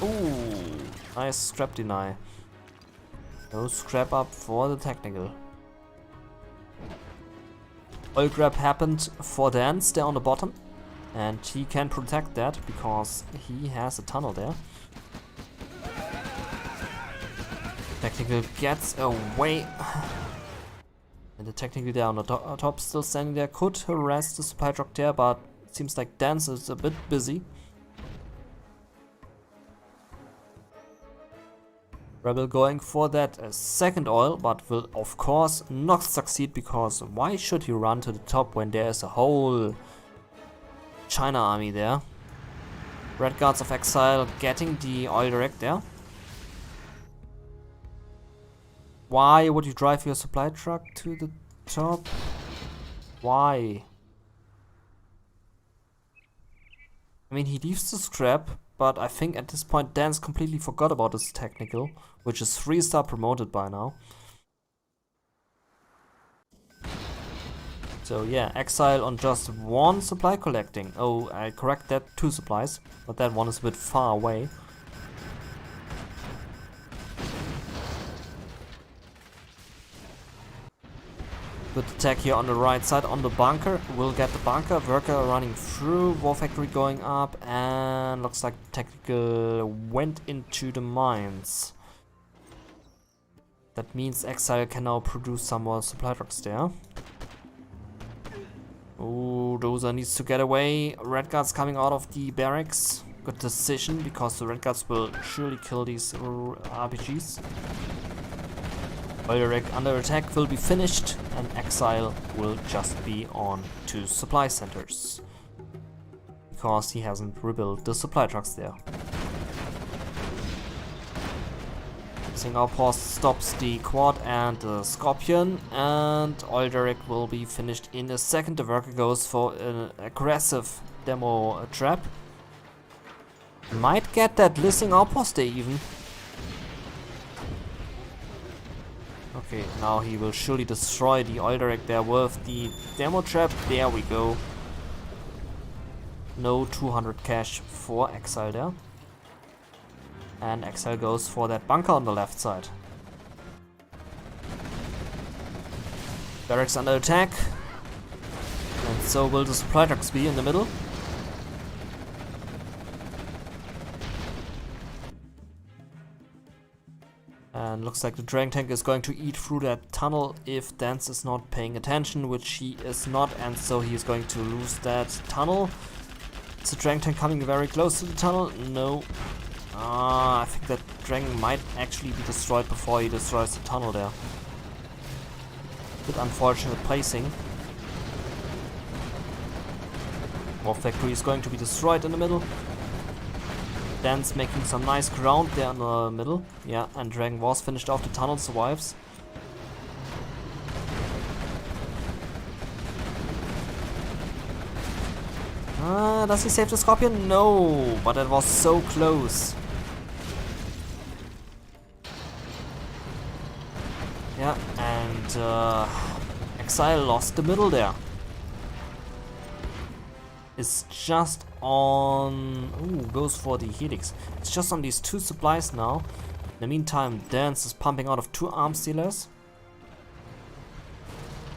Ooh, nice scrap deny. No scrap up for the technical. Oil grab happened for Dance there on the bottom. And he can protect that because he has a tunnel there. Technical gets away. And the technical there on the top still standing there could harass the supply truck there, but it seems like Dance is a bit busy. Rebel going for that second oil, but will of course not succeed, because why should he run to the top when there is a whole China army there? Red Guards of EXiLe getting the oil direct there. Why would you drive your supply truck to the top? Why? I mean, he leaves the scrap, but I think at this point Dance completely forgot about his technical, which is 3-star promoted by now. So yeah, EXiLe on just one supply collecting. Oh, I correct that, 2 supplies, but that one is a bit far away. Good attack here on the right side on the bunker. We'll get the bunker. Worker running through. War factory going up. And looks like technical went into the mines. That means EXiLe can now produce some more supply trucks there. Oh, Dozer needs to get away. Red Guards coming out of the barracks. Good decision, because the Red Guards will surely kill these RPGs. Oil direct under attack will be finished, and EXiLe will just be on 2 supply centers. Because he hasn't rebuilt the supply trucks there. Outpost stops the quad and the Scorpion, and oil direct will be finished in a second. The worker goes for an aggressive demo trap. Might get that listing outpost there even. Okay, now he will surely destroy the oil direct there with the demo trap. There we go. No 200 cash for EXiLe there. And EXiLe goes for that bunker on the left side. Barracks under attack. And so will the supply trucks be in the middle. And looks like the Dragon tank is going to eat through that tunnel if Dance is not paying attention, which he is not, and so he is going to lose that tunnel. Is the Dragon tank coming very close to the tunnel? No. I think that Dragon might actually be destroyed before he destroys the tunnel there. Bit unfortunate placing. War factory is going to be destroyed in the middle. Dance making some nice ground there in the middle. Yeah, and Dragon was finished off. The tunnel survives. Does he save the Scorpion? No, but it was so close. EXiLe lost the middle there. It's just on... Ooh, goes for the Helix. It's just on these two supplies now. In the meantime, Dance is pumping out of 2 arms dealers.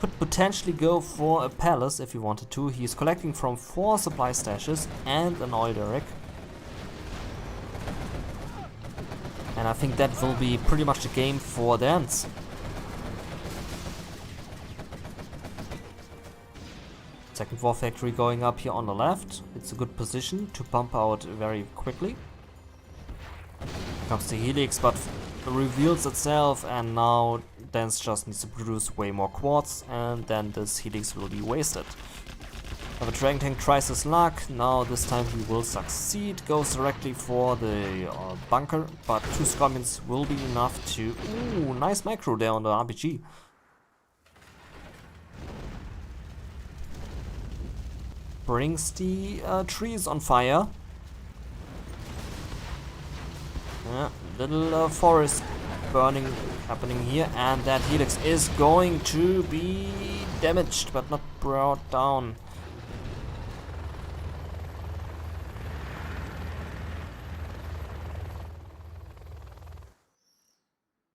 Could potentially go for a palace if he wanted to. He's collecting from 4 supply stashes and an oil derrick. And I think that will be pretty much the game for Dance. Second war factory going up here on the left. It's a good position to pump out very quickly. Comes the Helix, but reveals itself, and now Dance just needs to produce way more quartz, and then this Helix will be wasted. The Dragon Tank tries his luck. Now this time he will succeed. Goes directly for the bunker, but 2 Scorpions will be enough to... Ooh, nice macro there on the RPG. Brings the trees on fire. Yeah, little forest burning happening here, and that Helix is going to be damaged but not brought down.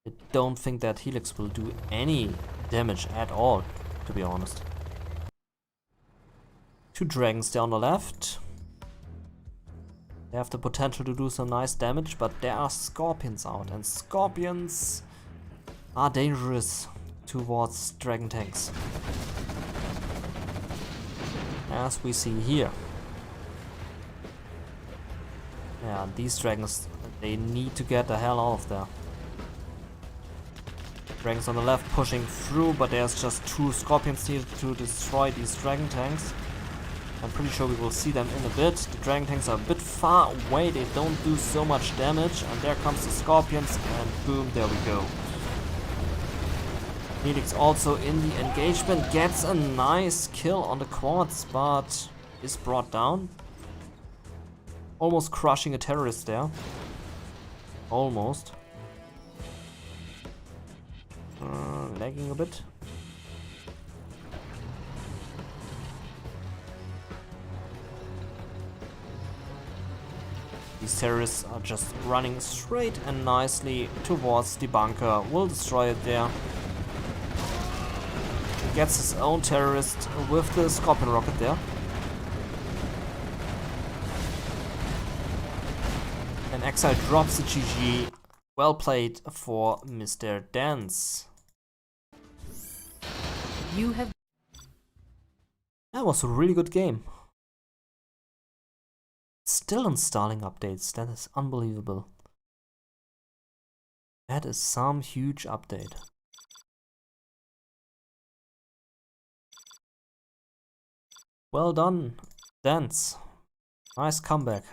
I don't think that Helix will do any damage at all, to be honest. 2 dragons there on the left. They have the potential to do some nice damage, but there are scorpions out, and scorpions are dangerous towards dragon tanks, as we see here. Yeah, these dragons, they need to get the hell out of there. Dragons on the left pushing through, but there's just 2 scorpions needed to destroy these dragon tanks. I'm pretty sure we will see them in a bit. The dragon tanks are a bit far away, they don't do so much damage, and there comes the scorpions, and boom, there we go. Helix also in the engagement gets a nice kill on the quartz, but is brought down. Almost crushing a terrorist there. Almost. Lagging a bit. These terrorists are just running straight and nicely towards the bunker. Will destroy it there. Gets his own terrorist with the Scorpion rocket there. And EXiLe drops the GG. Well played for Mr. Dance. You have... That was a really good game. Still installing updates, that is unbelievable. That is some huge update. Well done, Dance. Nice comeback.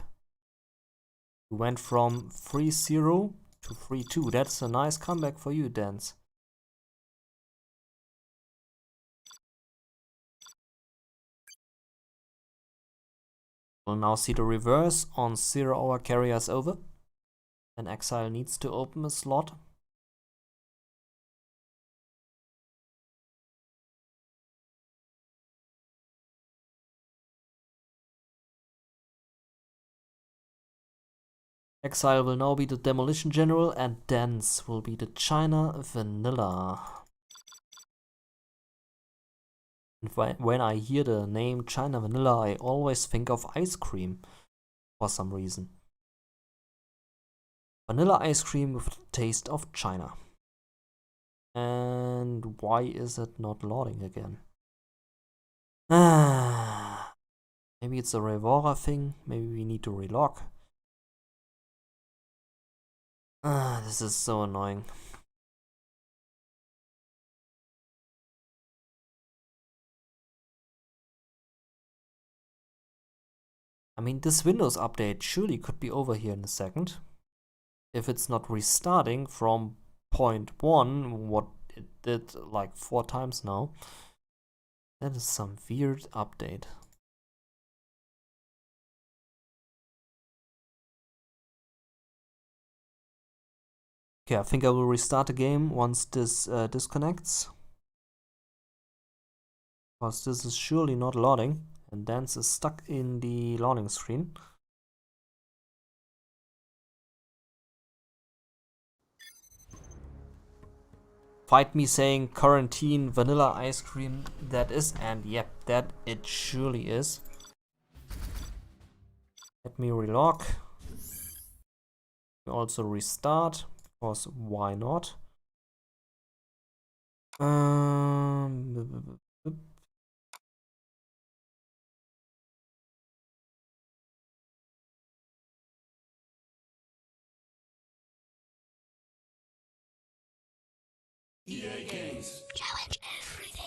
You went from 3-0 to 3-2. That's a nice comeback for you, Dance. We'll now see the reverse on 0-hour carriers over. And EXiLe needs to open a slot. EXiLe will now be the Demolition General, and Dance will be the China Vanilla. And when I hear the name China Vanilla, I always think of ice cream for some reason. Vanilla ice cream with the taste of China. And why is it not loading again? Maybe it's a Revora thing. Maybe we need to relog. This is so annoying. I mean, this Windows update surely could be over here in a second. If it's not restarting from point 1, what it did like 4 times now. That is some weird update. Okay, I think I will restart the game once this disconnects. Because this is surely not loading, and dance is stuck in the loading screen. Fight me saying quarantine vanilla ice cream, that is, and yep, that it surely is. Let me relog. Also restart, because why not? EA Games. Challenge everything.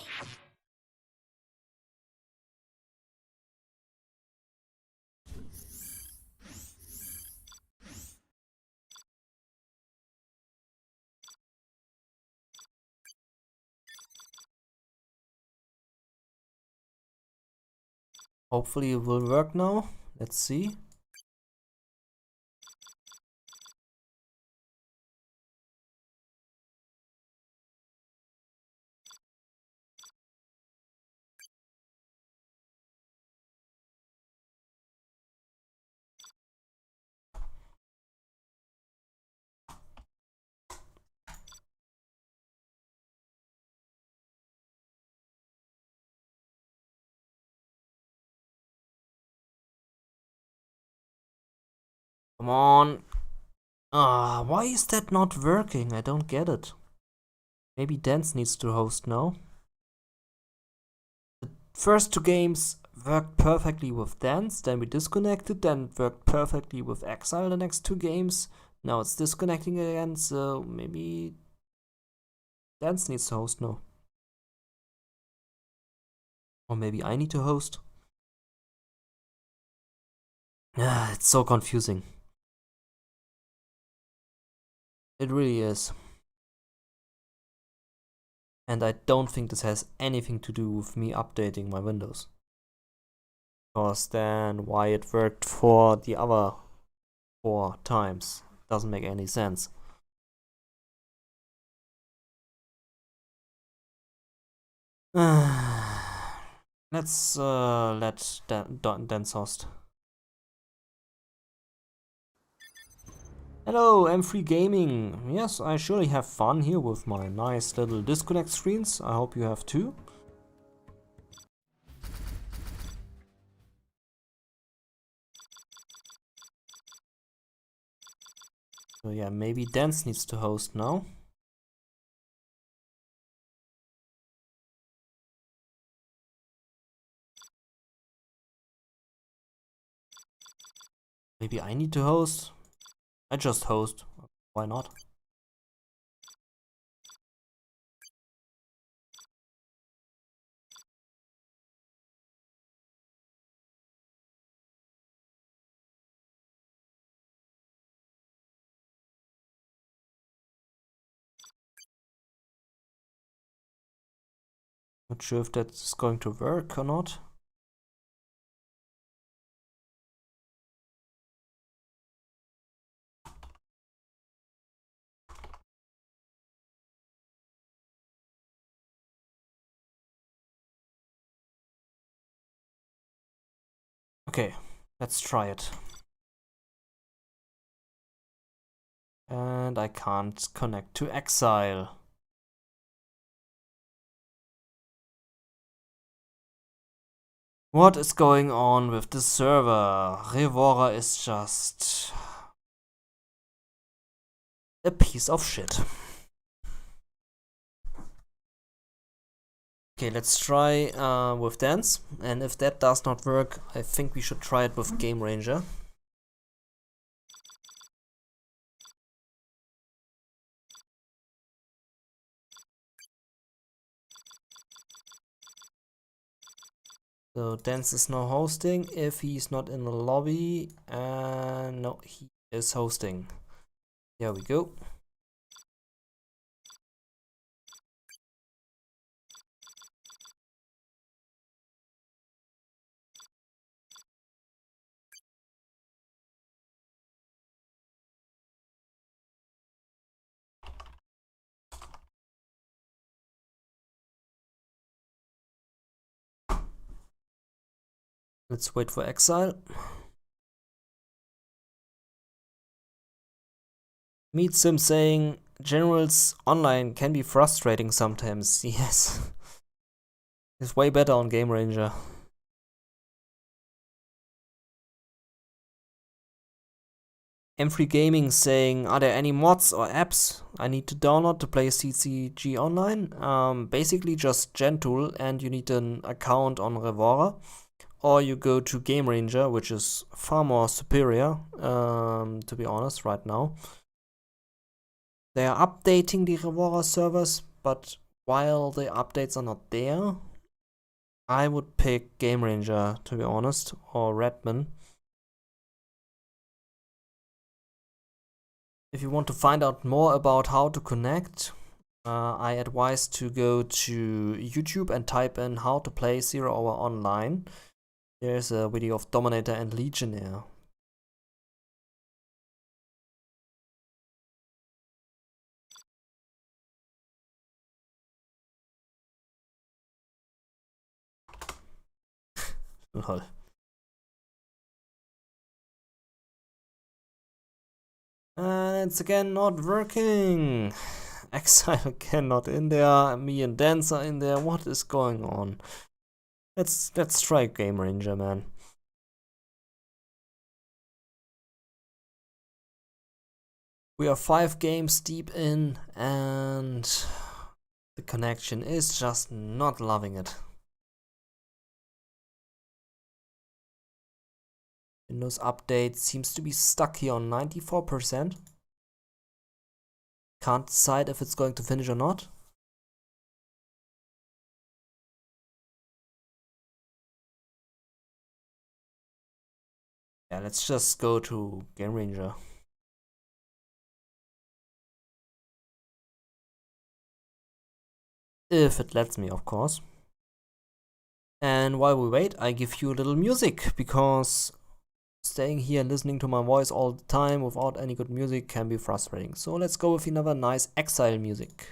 Hopefully it will work now. Let's see. Come on. Why is that not working? I don't get it. Maybe Dance needs to host now. The first two games worked perfectly with Dance, then we disconnected, then it worked perfectly with EXiLe the next two games. Now it's disconnecting again, so maybe Dance needs to host now. Or maybe I need to host. It's so confusing. It really is. And I don't think this has anything to do with me updating my Windows. Because then why it worked for the other 4 times doesn't make any sense. Let's let Dance host. Hello, M3 Gaming. Yes, I surely have fun here with my nice little disconnect screens. I hope you have too. So yeah, maybe Dance needs to host now. Maybe I need to host. I just host. Why not? Not sure if that's going to work or not. Okay, let's try it. And I can't connect to EXiLe. What is going on with the server? Revora is just a piece of shit. Okay, let's try with Dance, and if that does not work, I think we should try it with Game Ranger. So Dance is now hosting if he's not in the lobby, and no, he is hosting. There we go. Let's wait for EXiLe. Meet Sim saying generals online can be frustrating sometimes. Yes. It's way better on Game Ranger. M3 Gaming saying, are there any mods or apps I need to download to play CCG online? Basically just Gentool, and you need an account on Revora. Or you go to Game Ranger, which is far more superior, to be honest, right now. They are updating the Revora servers, but while the updates are not there, I would pick Game Ranger, to be honest, or Redman. If you want to find out more about how to connect, I advise to go to YouTube and type in how to play 0 Hour Online. There's a video of Dominator and Legionnaire. Lol. And it's again not working. EXiLe again not in there. Me and Dance are in there. What is going on? Let's try Game Ranger, man. We are 5 games deep in, and the connection is just not loving it. Windows Update seems to be stuck here on 94%. Can't decide if it's going to finish or not. Yeah, let's just go to Game Ranger. If it lets me, of course. And while we wait, I give you a little music, because staying here and listening to my voice all the time without any good music can be frustrating. So let's go with another nice EXiLe music.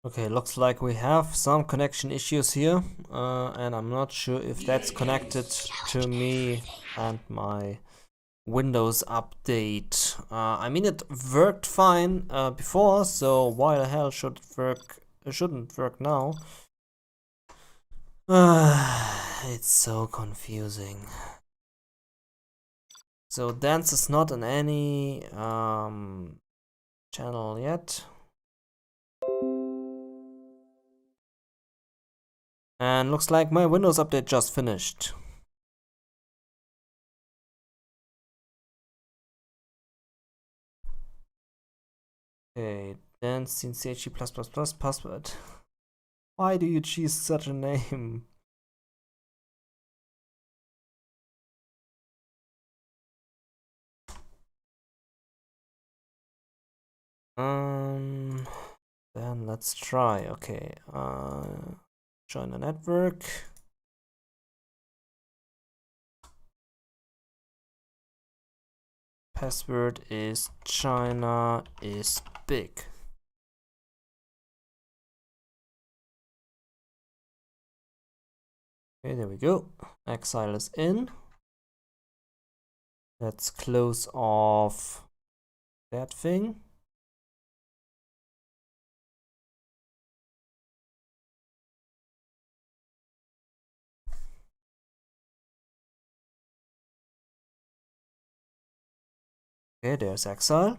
Okay, looks like we have some connection issues here, and I'm not sure if that's connected to me and my Windows update. I mean, it worked fine before, so why the hell should it work? Shouldn't work now? It's so confusing. So dance is not in any channel yet. And looks like my Windows update just finished. Okay, dance in CHE++ password. Why do you choose such a name? Then let's try. Okay, join a network. Password is China is big. Okay, there we go. EXiLe is in. Let's close off that thing. Okay, there's EXiLe.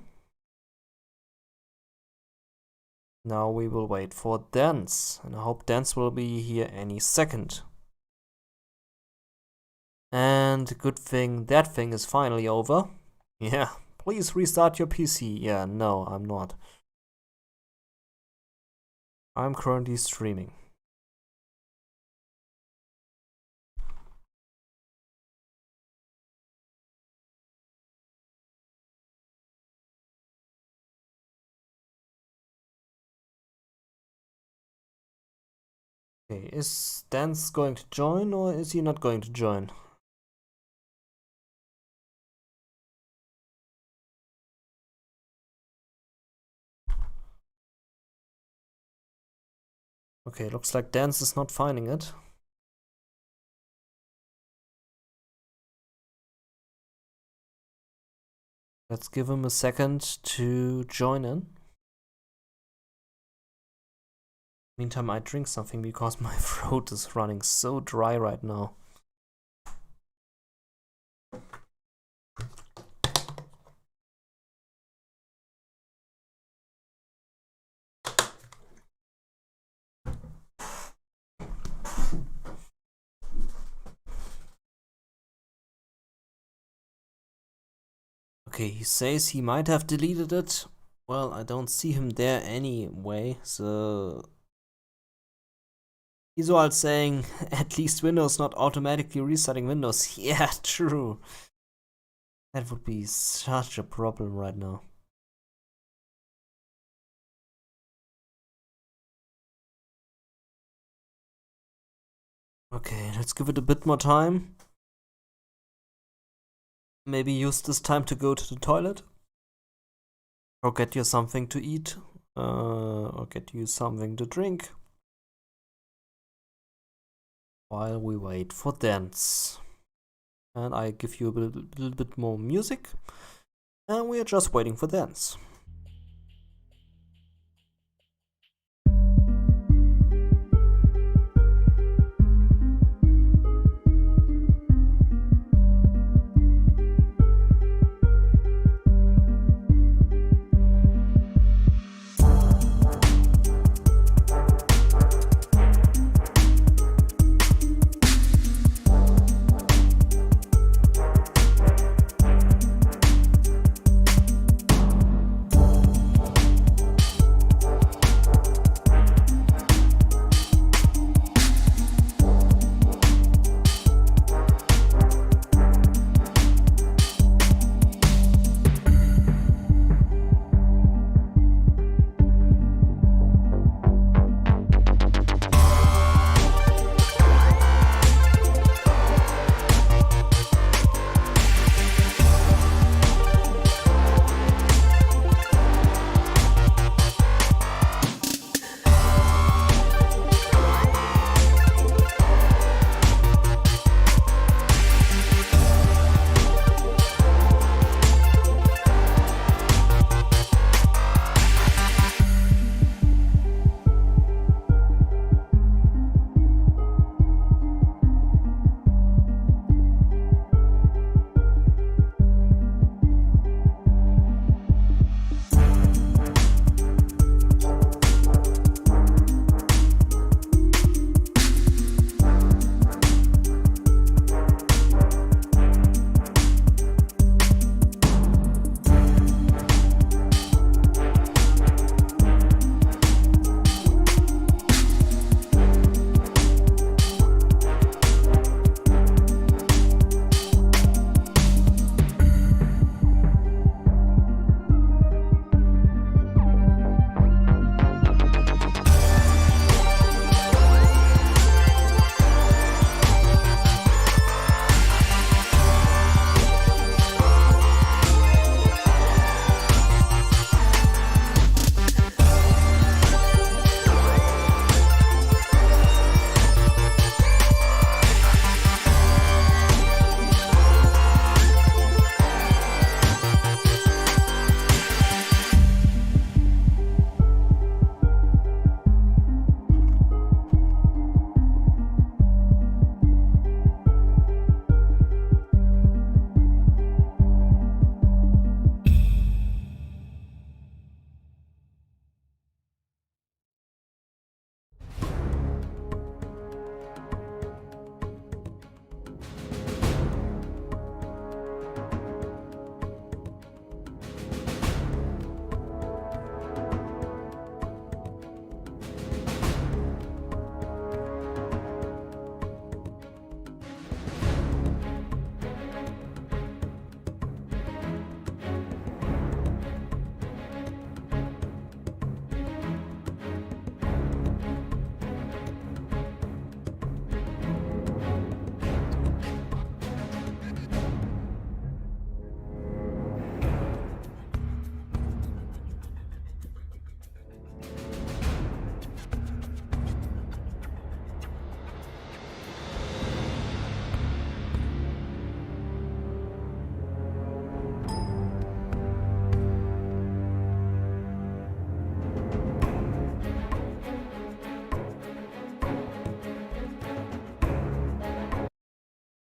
Now we will wait for dance, and I hope dance will be here any second. And good thing that thing is finally over. Yeah, please restart your PC. Yeah, no, I'm not. I'm currently streaming. Okay, is dance going to join or is he not going to join? Okay, looks like dance is not finding it. Let's give him a second to join in. Meantime, I drink something because my throat is running so dry right now. Okay, he says he might have deleted it. Well, I don't see him there anyway, so he's all saying at least Windows not automatically restarting Windows. Yeah, true. That would be such a problem right now. Okay, let's give it a bit more time. Maybe use this time to go to the toilet. Or get you something to eat. Or get you something to drink. While we wait for dance. And I give you a little bit more music. And we are just waiting for dance.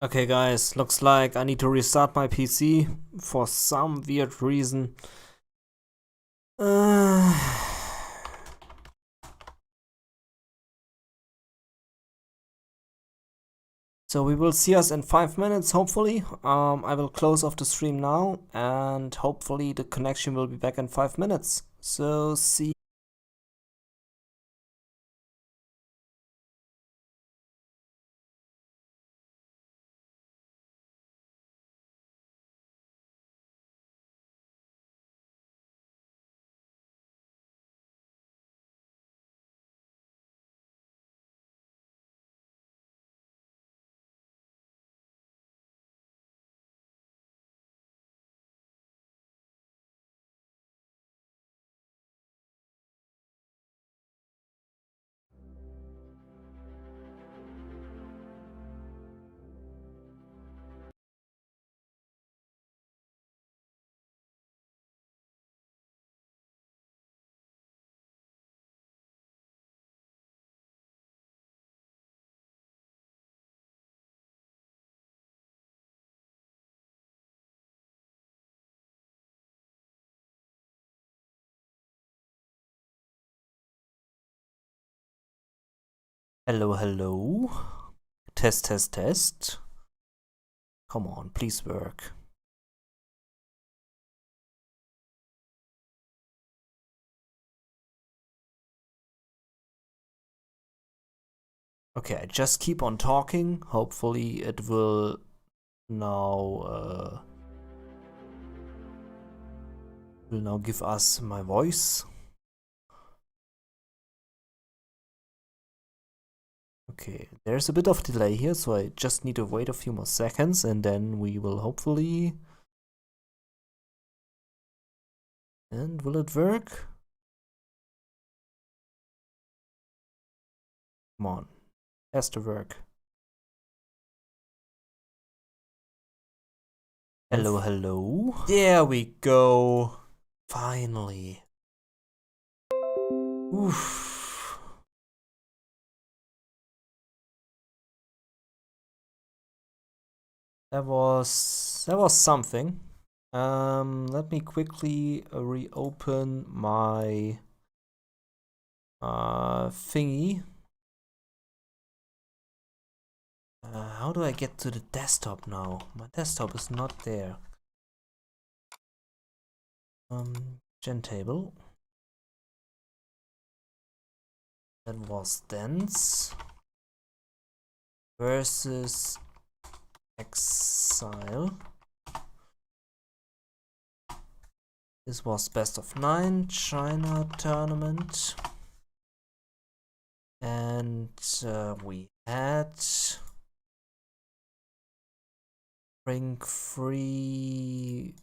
Okay guys, looks like I need to restart my PC for some weird reason. So we will see us in 5 minutes, hopefully. I will close off the stream now, and hopefully the connection will be back in 5 minutes. So see. Hello, hello. Test, test, test. Come on, please work. Okay, I just keep on talking. Hopefully it will now give us my voice. Okay, there's a bit of delay here, so I just need to wait a few more seconds and then we will hopefully... And will it work? Come on, has to work. Hello, hello. There we go. Finally. Oof. That was something. Let me quickly reopen my thingy. How do I get to the desktop now? My desktop is not there. Gentable. That was dense versus EXiLe. This was best of 9 China tournament, and we had ring free.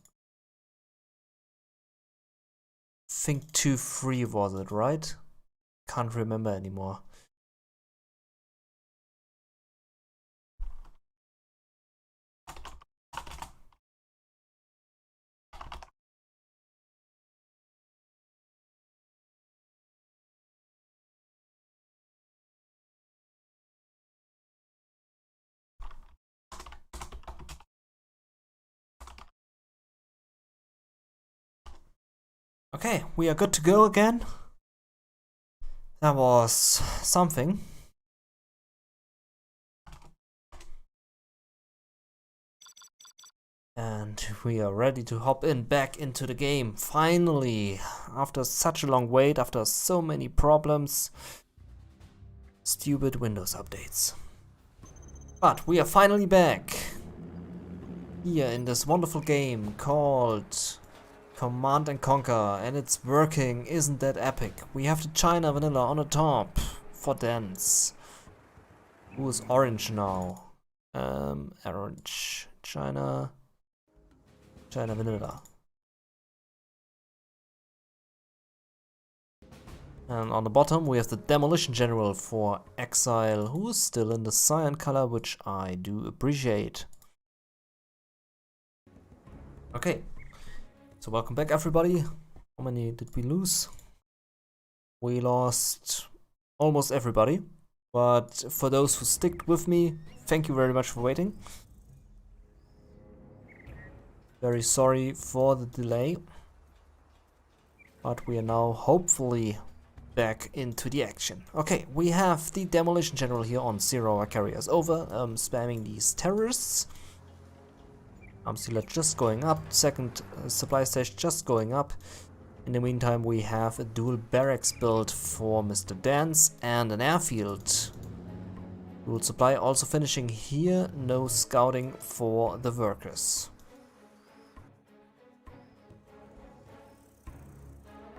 Think 2-3 was it, right? Can't remember anymore. Okay, we are good to go again. That was something. And we are ready to hop back into the game. Finally, after such a long wait, after so many problems, stupid Windows updates. But we are finally back here in this wonderful game called Command and Conquer, and it's working. Isn't that epic? We have the China vanilla on the top for dance. Who is orange now? Orange. China vanilla. And on the bottom we have the Demolition General for EXiLe, who is still in the cyan color, which I do appreciate. Okay, so welcome back everybody. How many did we lose? We lost almost everybody, but for those who stick with me, thank you very much for waiting. Very sorry for the delay. But we are now hopefully back into the action. Okay, we have the Demolition General here on 0 carriers over, spamming these terrorists. Arms dealer just going up, second supply station just going up. In the meantime, we have a dual barracks built for Mr. Dance and an airfield. Dual supply also finishing here, no scouting for the workers.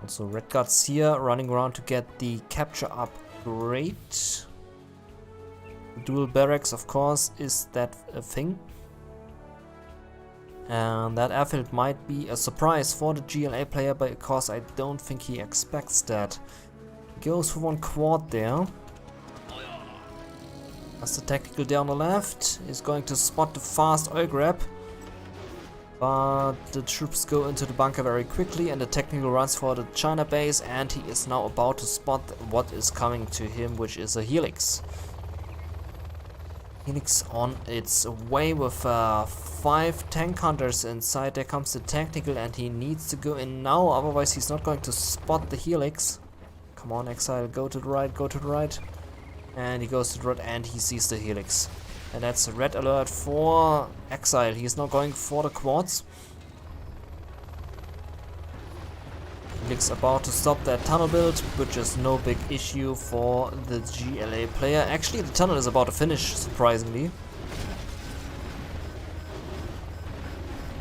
Also Red Guards here running around to get the capture upgrade. Dual barracks, of course, is that a thing. And that airfield might be a surprise for the GLA player because I don't think he expects that. He goes for one quad there. As the tactical there on the left is going to spot the fast oil grab. But the troops go into the bunker very quickly and the technical runs for the China base, and he is now about to spot what is coming to him, which is a helix. Helix on its way with 5 tank hunters inside. There comes the tactical and he needs to go in now, otherwise he's not going to spot the helix. Come on, EXiLe, go to the right, go to the right. And he goes to the right and he sees the helix. And that's a red alert for EXiLe. He's now going for the quads. Helix about to stop that tunnel build, which is no big issue for the GLA player. Actually, the tunnel is about to finish, surprisingly.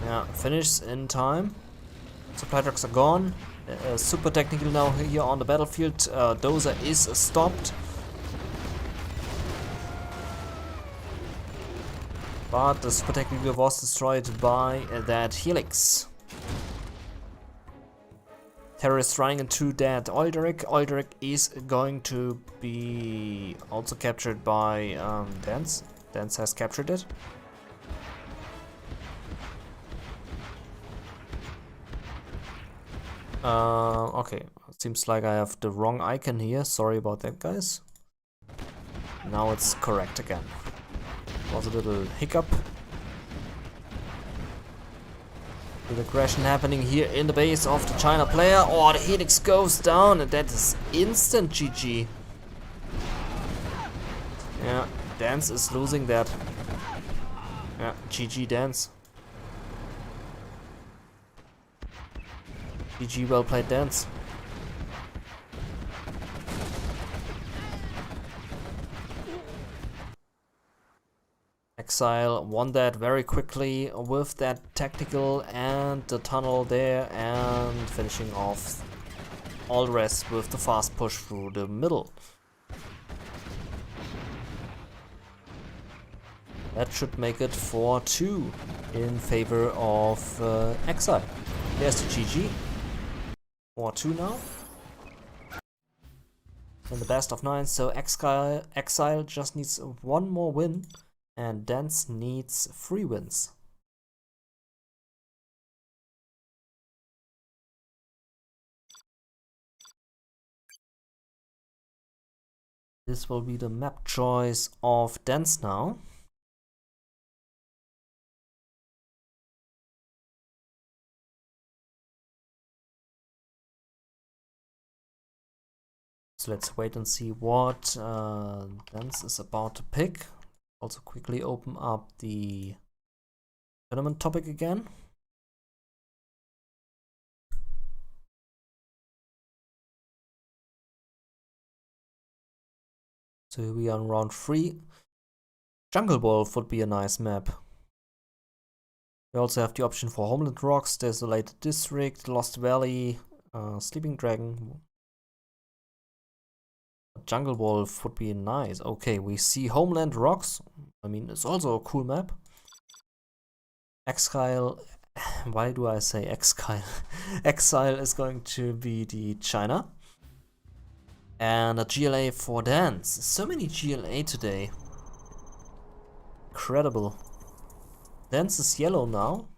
Yeah, finishes in time. Supply trucks are gone. Super technical now here on the battlefield. Dozer is stopped. But the super technical was destroyed by that helix. Terrorists running into that oil derrick. Oil derrick is going to be also captured by Dance. Dance has captured it. Okay, seems like I have the wrong icon here. Sorry about that, guys. Now it's correct again. Was a little hiccup. Little aggression happening here in the base of the China player. Oh, the helix goes down and that is instant GG. Yeah, Dance is losing that. Yeah, GG Dance. GG, well played Dance. EXiLe won that very quickly with that tactical and the tunnel there, and finishing off all the rest with the fast push through the middle. That should make it 4-2 in favor of EXiLe. There's the GG. 4-2 now. In the best of 9, so EXiLe just needs one more win. And Dance needs 3 wins. This will be the map choice of Dance now. So let's wait and see what Dance is about to pick. Also quickly open up the tournament topic again. So here we are on round 3. Jungle Wolf would be a nice map. We also have the option for Homeland Rocks, Desolated District, Lost Valley, Sleeping Dragon. Jungle Wolf would be nice. Okay, we see Homeland Rocks. I mean, it's also a cool map. EXiLe, why do I say EXiLe? EXiLe is going to be the China. And a GLA for Dance. So many GLA today. Incredible. Dance is yellow now.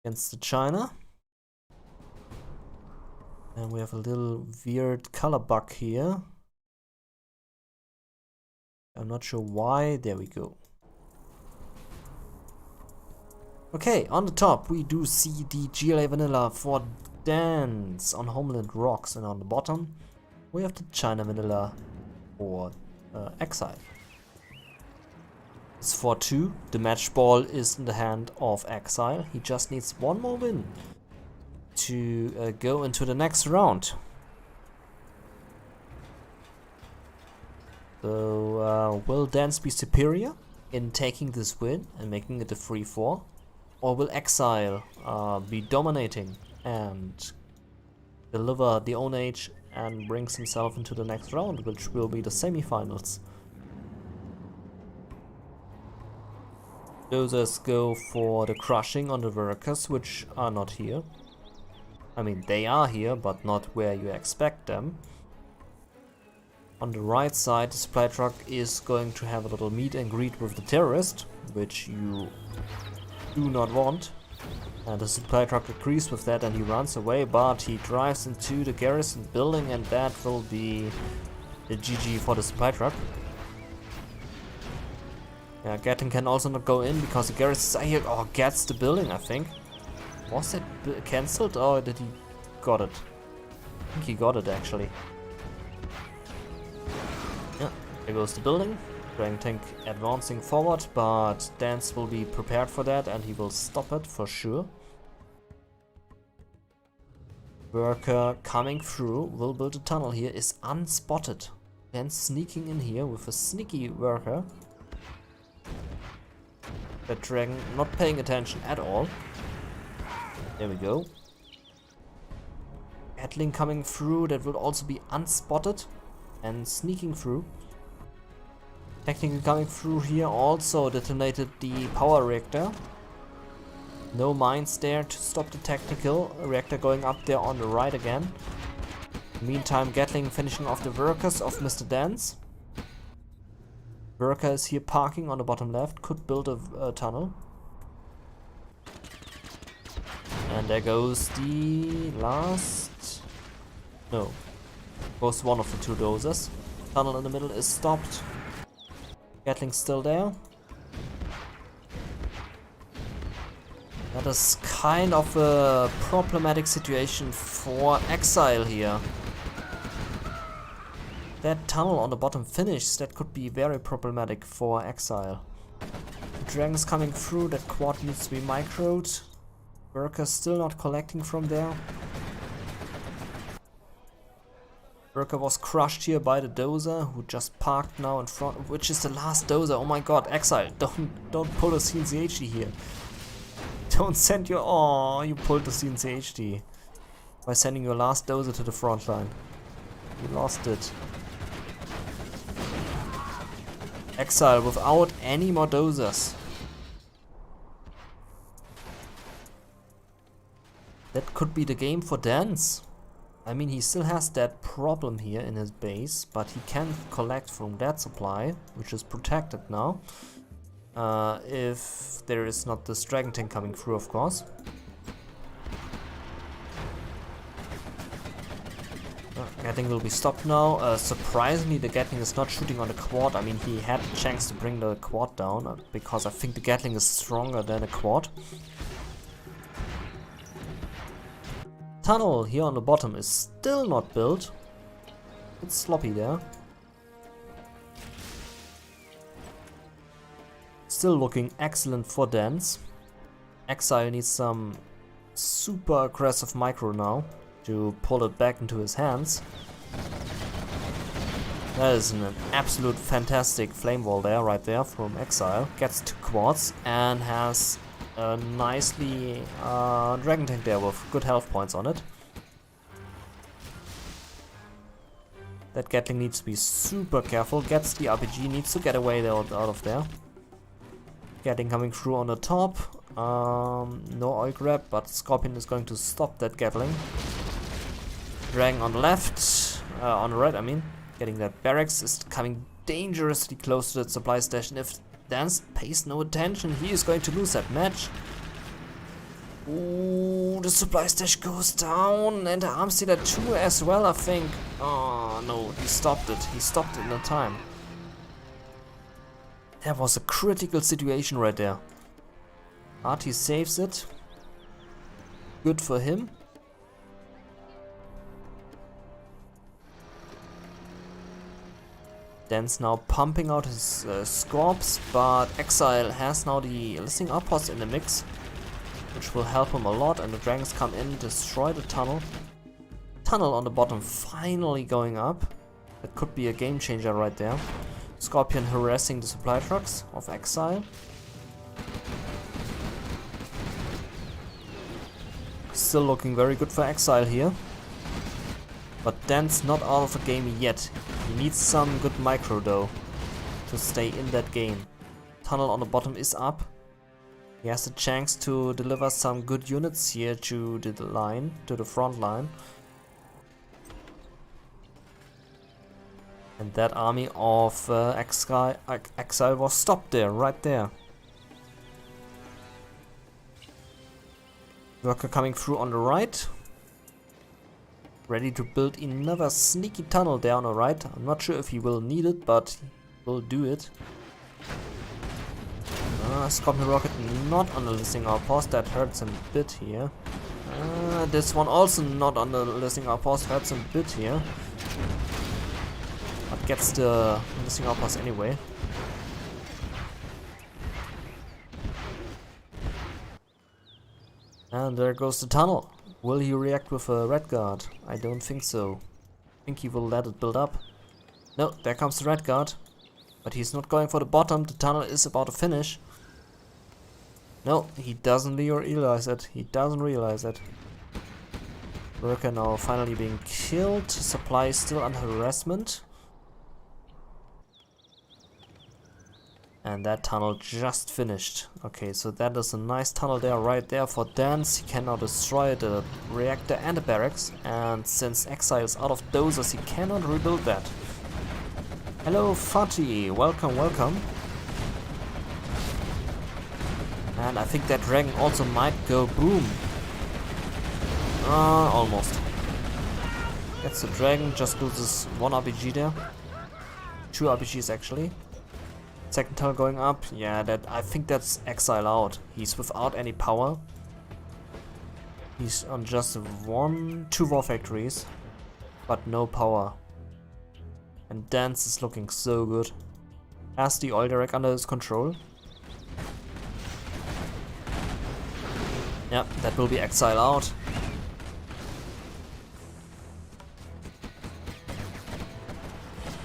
Against the China. And we have a little weird color bug here. I'm not sure why. There we go. Okay, on the top we do see the GLA Vanilla for Dance on Homeland Rocks, and on the bottom we have the China Vanilla for EXiLe. It's 4-2. The match ball is in the hand of EXiLe. He just needs one more win to go into the next round. So will Dance be superior in taking this win and making it a 3-4? Or will EXiLe be dominating and deliver the own age and brings himself into the next round, which will be the semifinals? Dozers go for the crushing on the workers, which are not here. I mean, they are here, but not where you expect them. On the right side, the supply truck is going to have a little meet and greet with the terrorist, which you do not want. And the supply truck agrees with that and he runs away, but he drives into the garrison building, and that will be the GG for the supply truck. Yeah, Gatling can also not go in because the garrison here gets the building, I think. Was it cancelled or did he got it? I think he got it actually. Yeah, there goes the building. Dragon tank advancing forward, but Dance will be prepared for that and he will stop it for sure. Worker coming through, will build a tunnel here, is unspotted. Dance sneaking in here with a sneaky worker. The Dragon not paying attention at all. There we go. Gatling coming through, that will also be unspotted and sneaking through. Technically coming through here also detonated the power reactor. No mines there to stop the technical reactor going up there on the right again. Meantime, Gatling finishing off the workers of Mr. Dance. Worker is here parking on the bottom left, could build a tunnel. And there goes the last... No. Goes one of the two dozers. Tunnel in the middle is stopped. Gatling's still there. That is kind of a problematic situation for EXiLe here. That tunnel on the bottom finished, that could be very problematic for EXiLe. The Dragon's coming through, that quad needs to be microed. Worker still not collecting from there. Worker was crushed here by the dozer, who just parked now in front, which is the last dozer. Oh my god, EXiLe, don't pull a CNCHD here. Don't send your... Oh, you pulled the CNCHD by sending your last dozer to the front line. You lost it. EXiLe without any more dozers. That could be the game for Dance. I mean, he still has that problem here in his base, but he can collect from that supply, which is protected now. If there is not this Dragon tank coming through, of course. Gatling will be stopped now. Surprisingly, the Gatling is not shooting on the quad. I mean, he had a chance to bring the quad down, because I think the Gatling is stronger than a quad. Tunnel here on the bottom is still not built. It's sloppy there. Still looking excellent for Dance. EXiLe needs some super aggressive micro now to pull it back into his hands. That is an absolute fantastic flame wall there, right there from EXiLe. Gets 2 quads and has a nicely Dragon tank there with good health points on it. That Gatling needs to be super careful. Gets the RPG, needs to get away out of there. Gatling coming through on the top. No oil grab, but Scorpion is going to stop that Gatling. Dragon on the left, on the right I mean. Getting that barracks is coming dangerously close to that supply station. If Dance pays no attention, he is going to lose that match. Ooh, the supply station goes down, and the arms dealer too as well, I think. Oh no, he stopped it. He stopped it in the time. That was a critical situation right there. Artie saves it. Good for him. Dan's now pumping out his Scorps, but EXiLe has now the listening outpost in the mix, which will help him a lot, and the dragons come in, destroy the tunnel. Tunnel on the bottom finally going up. That could be a game changer right there. Scorpion harassing the supply trucks of EXiLe. Still looking very good for EXiLe here. But Dan's not out of the game yet. He needs some good micro though to stay in that game. Tunnel on the bottom is up. He has the chance to deliver some good units here to the line, to the front line. And that army of EXiLe was stopped there, right there. Worker coming through on the right. Ready to build another sneaky tunnel there on the right. I'm not sure if he will need it, but he will do it. Scorpion rocket not on the listening outpost, that hurts him a bit here. This one also not on the listening outpost, hurts him a bit here. But gets the listening outpost anyway. And there goes the tunnel. Will he react with a red guard? I don't think so. I think he will let it build up. No, there comes the red guard. But he's not going for the bottom. The tunnel is about to finish. No, he doesn't realize it. He doesn't realize it. Worker now finally being killed. Supply is still under harassment. And that tunnel just finished. Okay, so that is a nice tunnel there, right there for Dance. He can now destroy the reactor and the barracks. And since EXiLe is out of dozers, he cannot rebuild that. Hello, Fatih. Welcome, welcome. And I think that dragon also might go boom. Almost. Gets the dragon, just loses one RPG there. 2 RPGs actually. Second tunnel going up. Yeah, that I think that's EXiLe out. He's without any power. He's on just 2 war factories, but no power. And Dance is looking so good. Has the oil direct under his control. Yeah, that will be EXiLe out.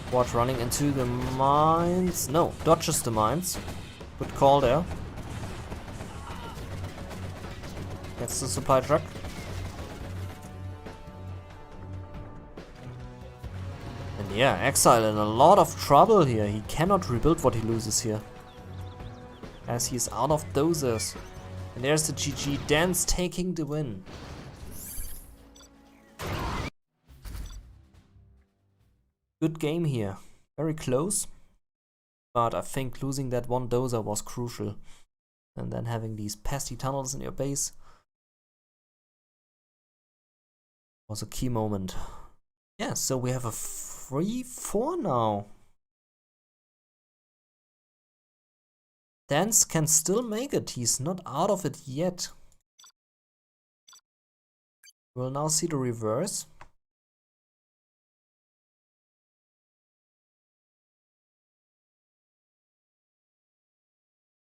What, running into the mines? No, dodges the mines. Good call there. Gets the supply truck. And yeah, EXiLe in a lot of trouble here. He cannot rebuild what he loses here, as he is out of dozers. And there's the GG. Dance taking the win. Good game here. Very close. But I think losing that one dozer was crucial. And then having these pesky tunnels in your base was a key moment. Yeah, so we have a 3-4 now. Dance can still make it. He's not out of it yet. We'll now see the reverse.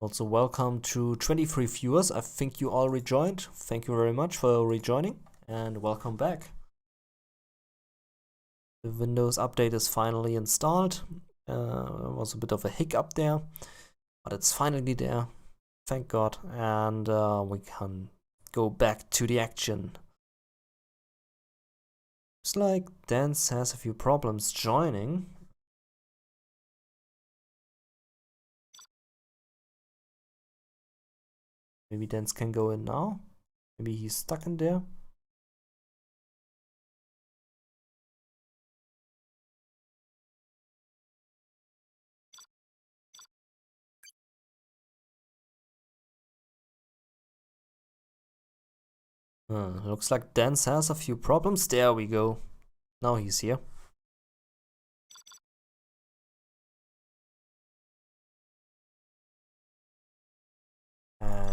Also welcome to 23 viewers. I think you all rejoined. Thank you very much for rejoining and welcome back. The Windows update is finally installed. There was a bit of a hiccup there, but it's finally there. Thank God. And we can go back to the action. Looks like Dance has a few problems joining. Maybe Dance can go in now. Maybe he's stuck in there. Looks like Dance has a few problems. There we go. Now he's here.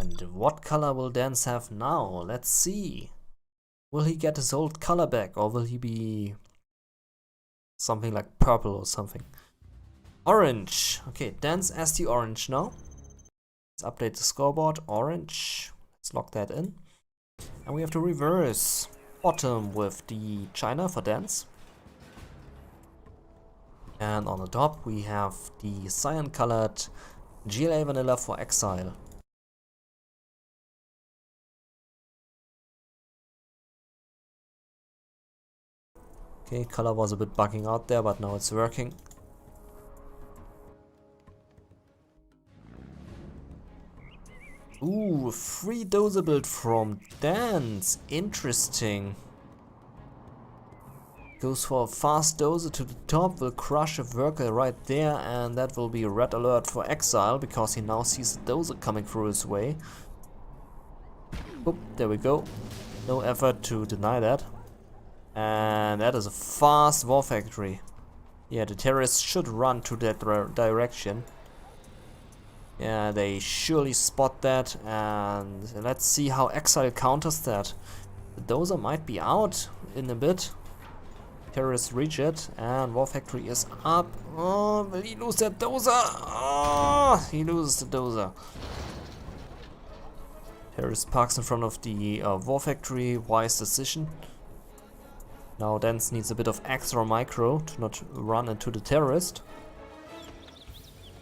And what color will Dance have now? Let's see. Will he get his old color back, or will he be something like purple or something? Orange. Okay, Dance as the orange now. Let's update the scoreboard. Orange. Let's lock that in. And we have to reverse bottom with the China for Dance. And on the top we have the cyan colored GLA vanilla for EXiLe. Okay, color was a bit bugging out there, but now it's working. Ooh, free dozer build from Dance. Interesting. Goes for a fast dozer to the top, will crush a worker right there, and that will be a red alert for EXiLe because he now sees a dozer coming through his way. Oop, there we go. No effort to deny that. And that is a fast war factory. Yeah, the terrorists should run to that direction. Yeah, they surely spot that, and let's see how EXiLe counters that. The dozer might be out in a bit. Terrorists reach it, and war factory is up. Oh, will he lose that dozer? Oh, he loses the dozer. Terrorist parks in front of the war factory. Wise decision. Now Dance needs a bit of extra micro to not run into the terrorist.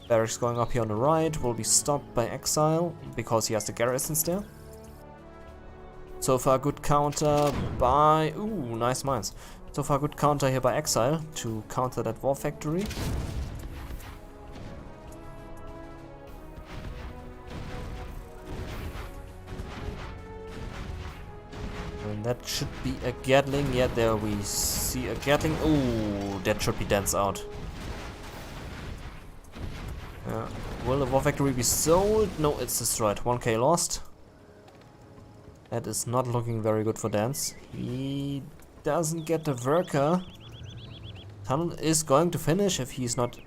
Barracks going up here on the right will be stopped by EXiLe because he has the garrisons there. So far good counter by... Ooh, nice mines. So far good counter here by EXiLe to counter that war factory. And that should be a Gatling. Yeah, there we see a Gatling. Ooh, that should be Dance out. Will the war factory be sold? No, it's destroyed. 1k lost. That is not looking very good for Dance. He doesn't get the worker. Tunnel is going to finish if he's not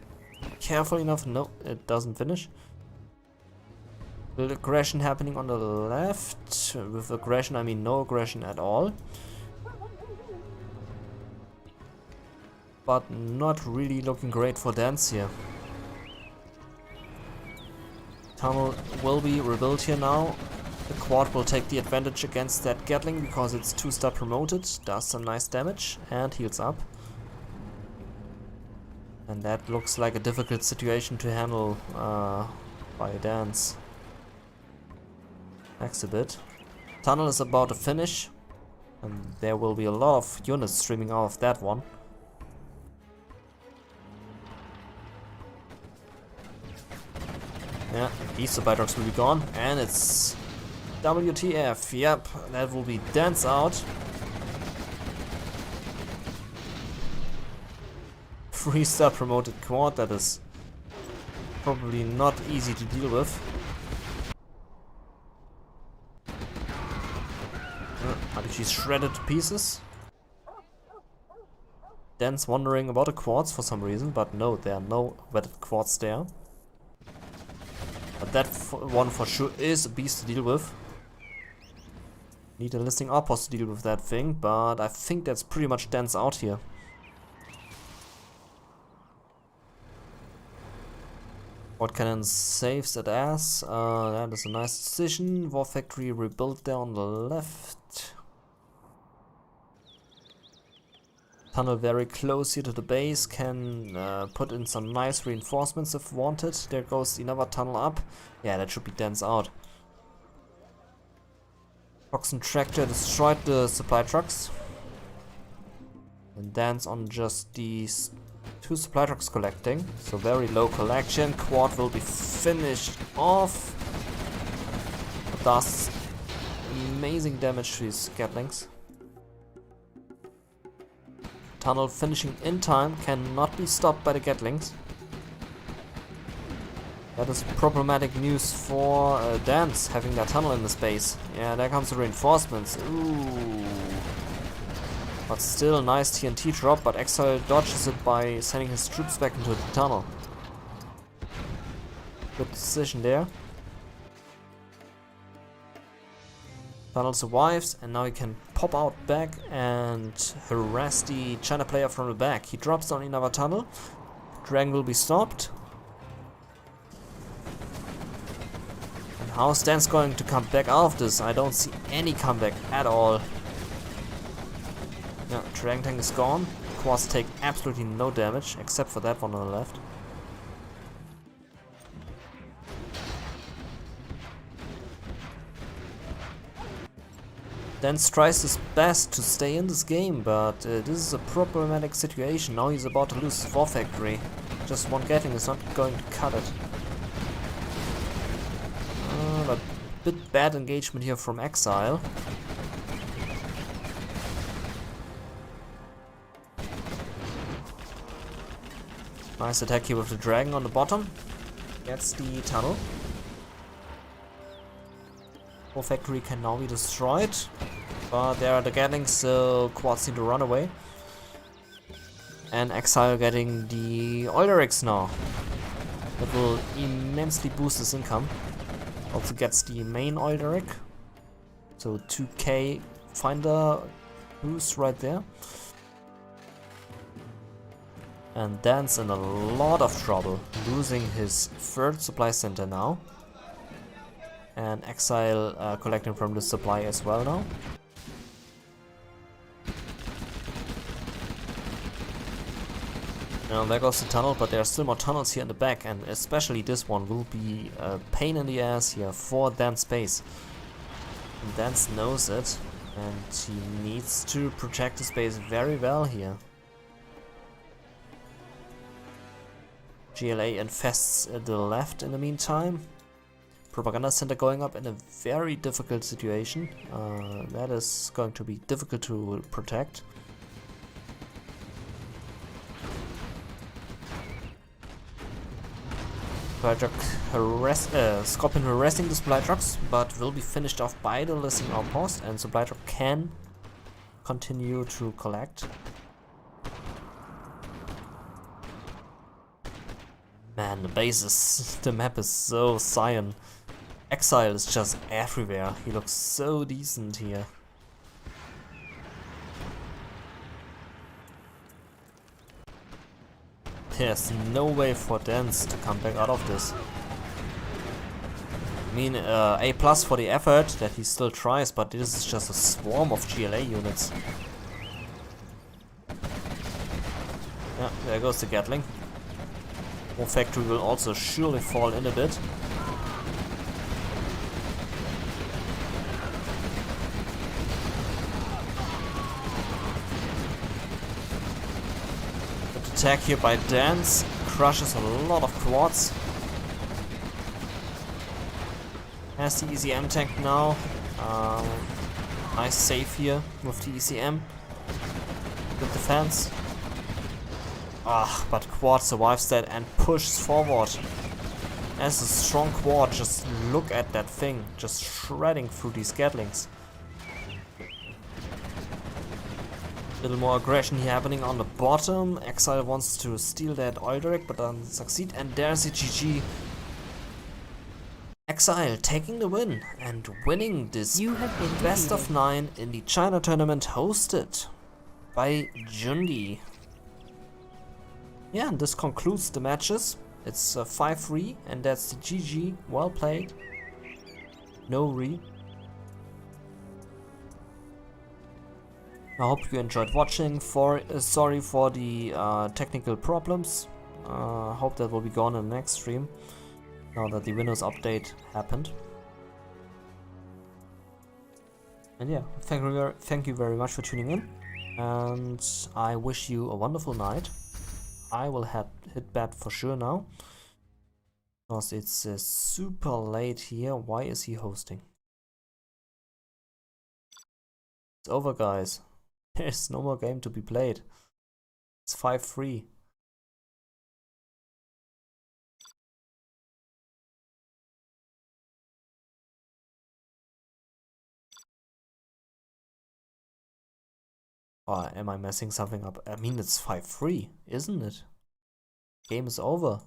careful enough. No, it doesn't finish. Build aggression happening on the left. With aggression, I mean no aggression at all. But not really looking great for Dance here. Tunnel will be rebuilt here now. The quad will take the advantage against that Gatling because it's 2-star promoted, does some nice damage and heals up. And that looks like a difficult situation to handle by Dance. Exhibit. Tunnel is about to finish, and there will be a lot of units streaming out of that one. Yeah, these supply trucks will be gone, and it's WTF. Yep, that will be Dance out. 3-star promoted quad, that is probably not easy to deal with. She's shredded to pieces. Dance wondering about the quads for some reason, but no, there are no wetted quads there. But that one for sure is a beast to deal with. Need a listing outpost to deal with that thing, but I think that's pretty much Dance out here. Quad cannon saves that ass. That is a nice decision. War factory rebuilt there on the left. Tunnel very close here to the base, can put in some nice reinforcements if wanted. There goes another tunnel up. Yeah, that should be Dance out. Oxen tractor destroyed the supply trucks. And Dance on just these 2 supply trucks collecting. So very low collection. Quad will be finished off. Does amazing damage to these Gatlings. Tunnel finishing in time, cannot be stopped by the Gatlings. That is problematic news for Dance, having that tunnel in the space. Yeah, there comes the reinforcements. Ooh. But still, nice TNT drop, but EXiLe dodges it by sending his troops back into the tunnel. Good decision there. Tunnel survives, and now he can pop out back and harass the China player from the back. He drops down another tunnel. Dragon will be stopped. And how is Dance going to come back out of this? I don't see any comeback at all. Yeah, Dragon Tank is gone. Quads take absolutely no damage, except for that one on the left. Dance tries his best to stay in this game, but this is a problematic situation. Now he's about to lose his war factory. Just one Gatling is not going to cut it. A bit bad engagement here from EXiLe. Nice attack here with the dragon on the bottom. Gets the tunnel. War factory can now be destroyed. But there are the Gatlings, so Quads need to run away. And EXiLe getting the Oilerics now. That will immensely boost his income. Also gets the main Oileric. So 2k finder boost right there. And Dan's in a lot of trouble, losing his third supply center now. And EXiLe collecting from the supply as well now. Now there goes the tunnel, but there are still more tunnels here in the back, and especially this one will be a pain in the ass here for Dan's base. And Dance knows it, and he needs to protect his base very well here. GLA infests the left in the meantime. Propaganda center going up in a very difficult situation. That is going to be difficult to protect. Scorpion harassing the supply trucks, but will be finished off by the listening outpost, and supply truck can continue to collect. Man, the map is so cyan. EXiLe is just everywhere. He looks so decent here. There's no way for Dance to come back out of this. I mean, A+ for the effort that he still tries, but this is just a swarm of GLA units. Yeah, there goes the Gatling. War factory will also surely fall in a bit. Good attack here by Dance, crushes a lot of quads. Has the ECM tank now. Nice save here with the ECM. Good defense. But Quad survives that and pushes forward. As a strong Quad, just look at that thing, just shredding through these Gatlings. Little more aggression here happening on the bottom. EXiLe wants to steal that oil direct, but doesn't succeed. And there's a GG. EXiLe taking the win and winning this best of 9 in the China tournament hosted by Jundi. Yeah, and this concludes the matches. It's 5-3, and that's the GG. Well played. No re. I hope you enjoyed watching. Sorry for the technical problems. Hope that will be gone in the next stream, now that the Windows update happened. And yeah, thank you very much for tuning in, and I wish you a wonderful night. I will hit bed for sure now, because it's super late here. Why is he hosting? It's over, guys. There's no more game to be played. It's 5-3. Or am I messing something up? I mean, it's 5-3, isn't it? Game is over.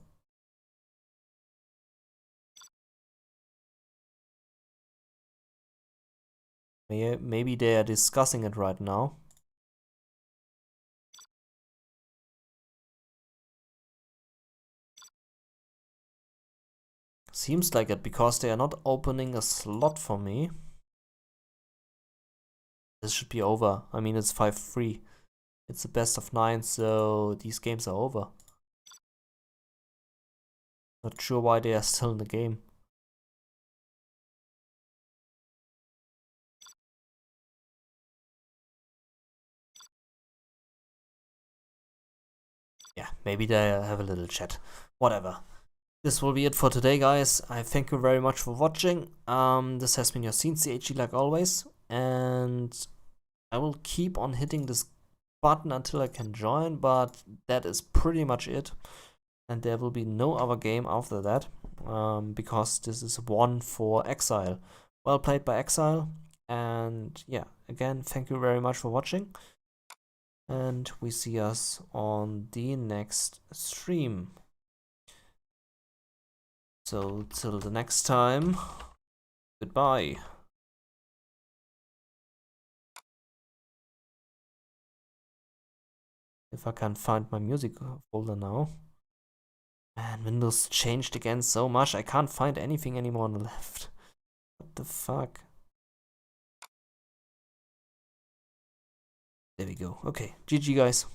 Maybe they are discussing it right now. Seems like it, because they are not opening a slot for me. This should be over. I mean, it's 5-3. It's the best of 9, so these games are over. Not sure why they are still in the game. Yeah, maybe they have a little chat. Whatever. This will be it for today, guys. I thank you very much for watching. This has been your EXiLe like always, and I will keep on hitting this button until I can join, but that is pretty much it. And there will be no other game after that, because this is one for EXiLe. Well played by EXiLe, and yeah, again, thank you very much for watching, and we see us on the next stream. So till the next time, goodbye. If I can find my music folder now. Man, Windows changed again so much, I can't find anything anymore on the left. What the fuck? There we go. Okay, GG guys.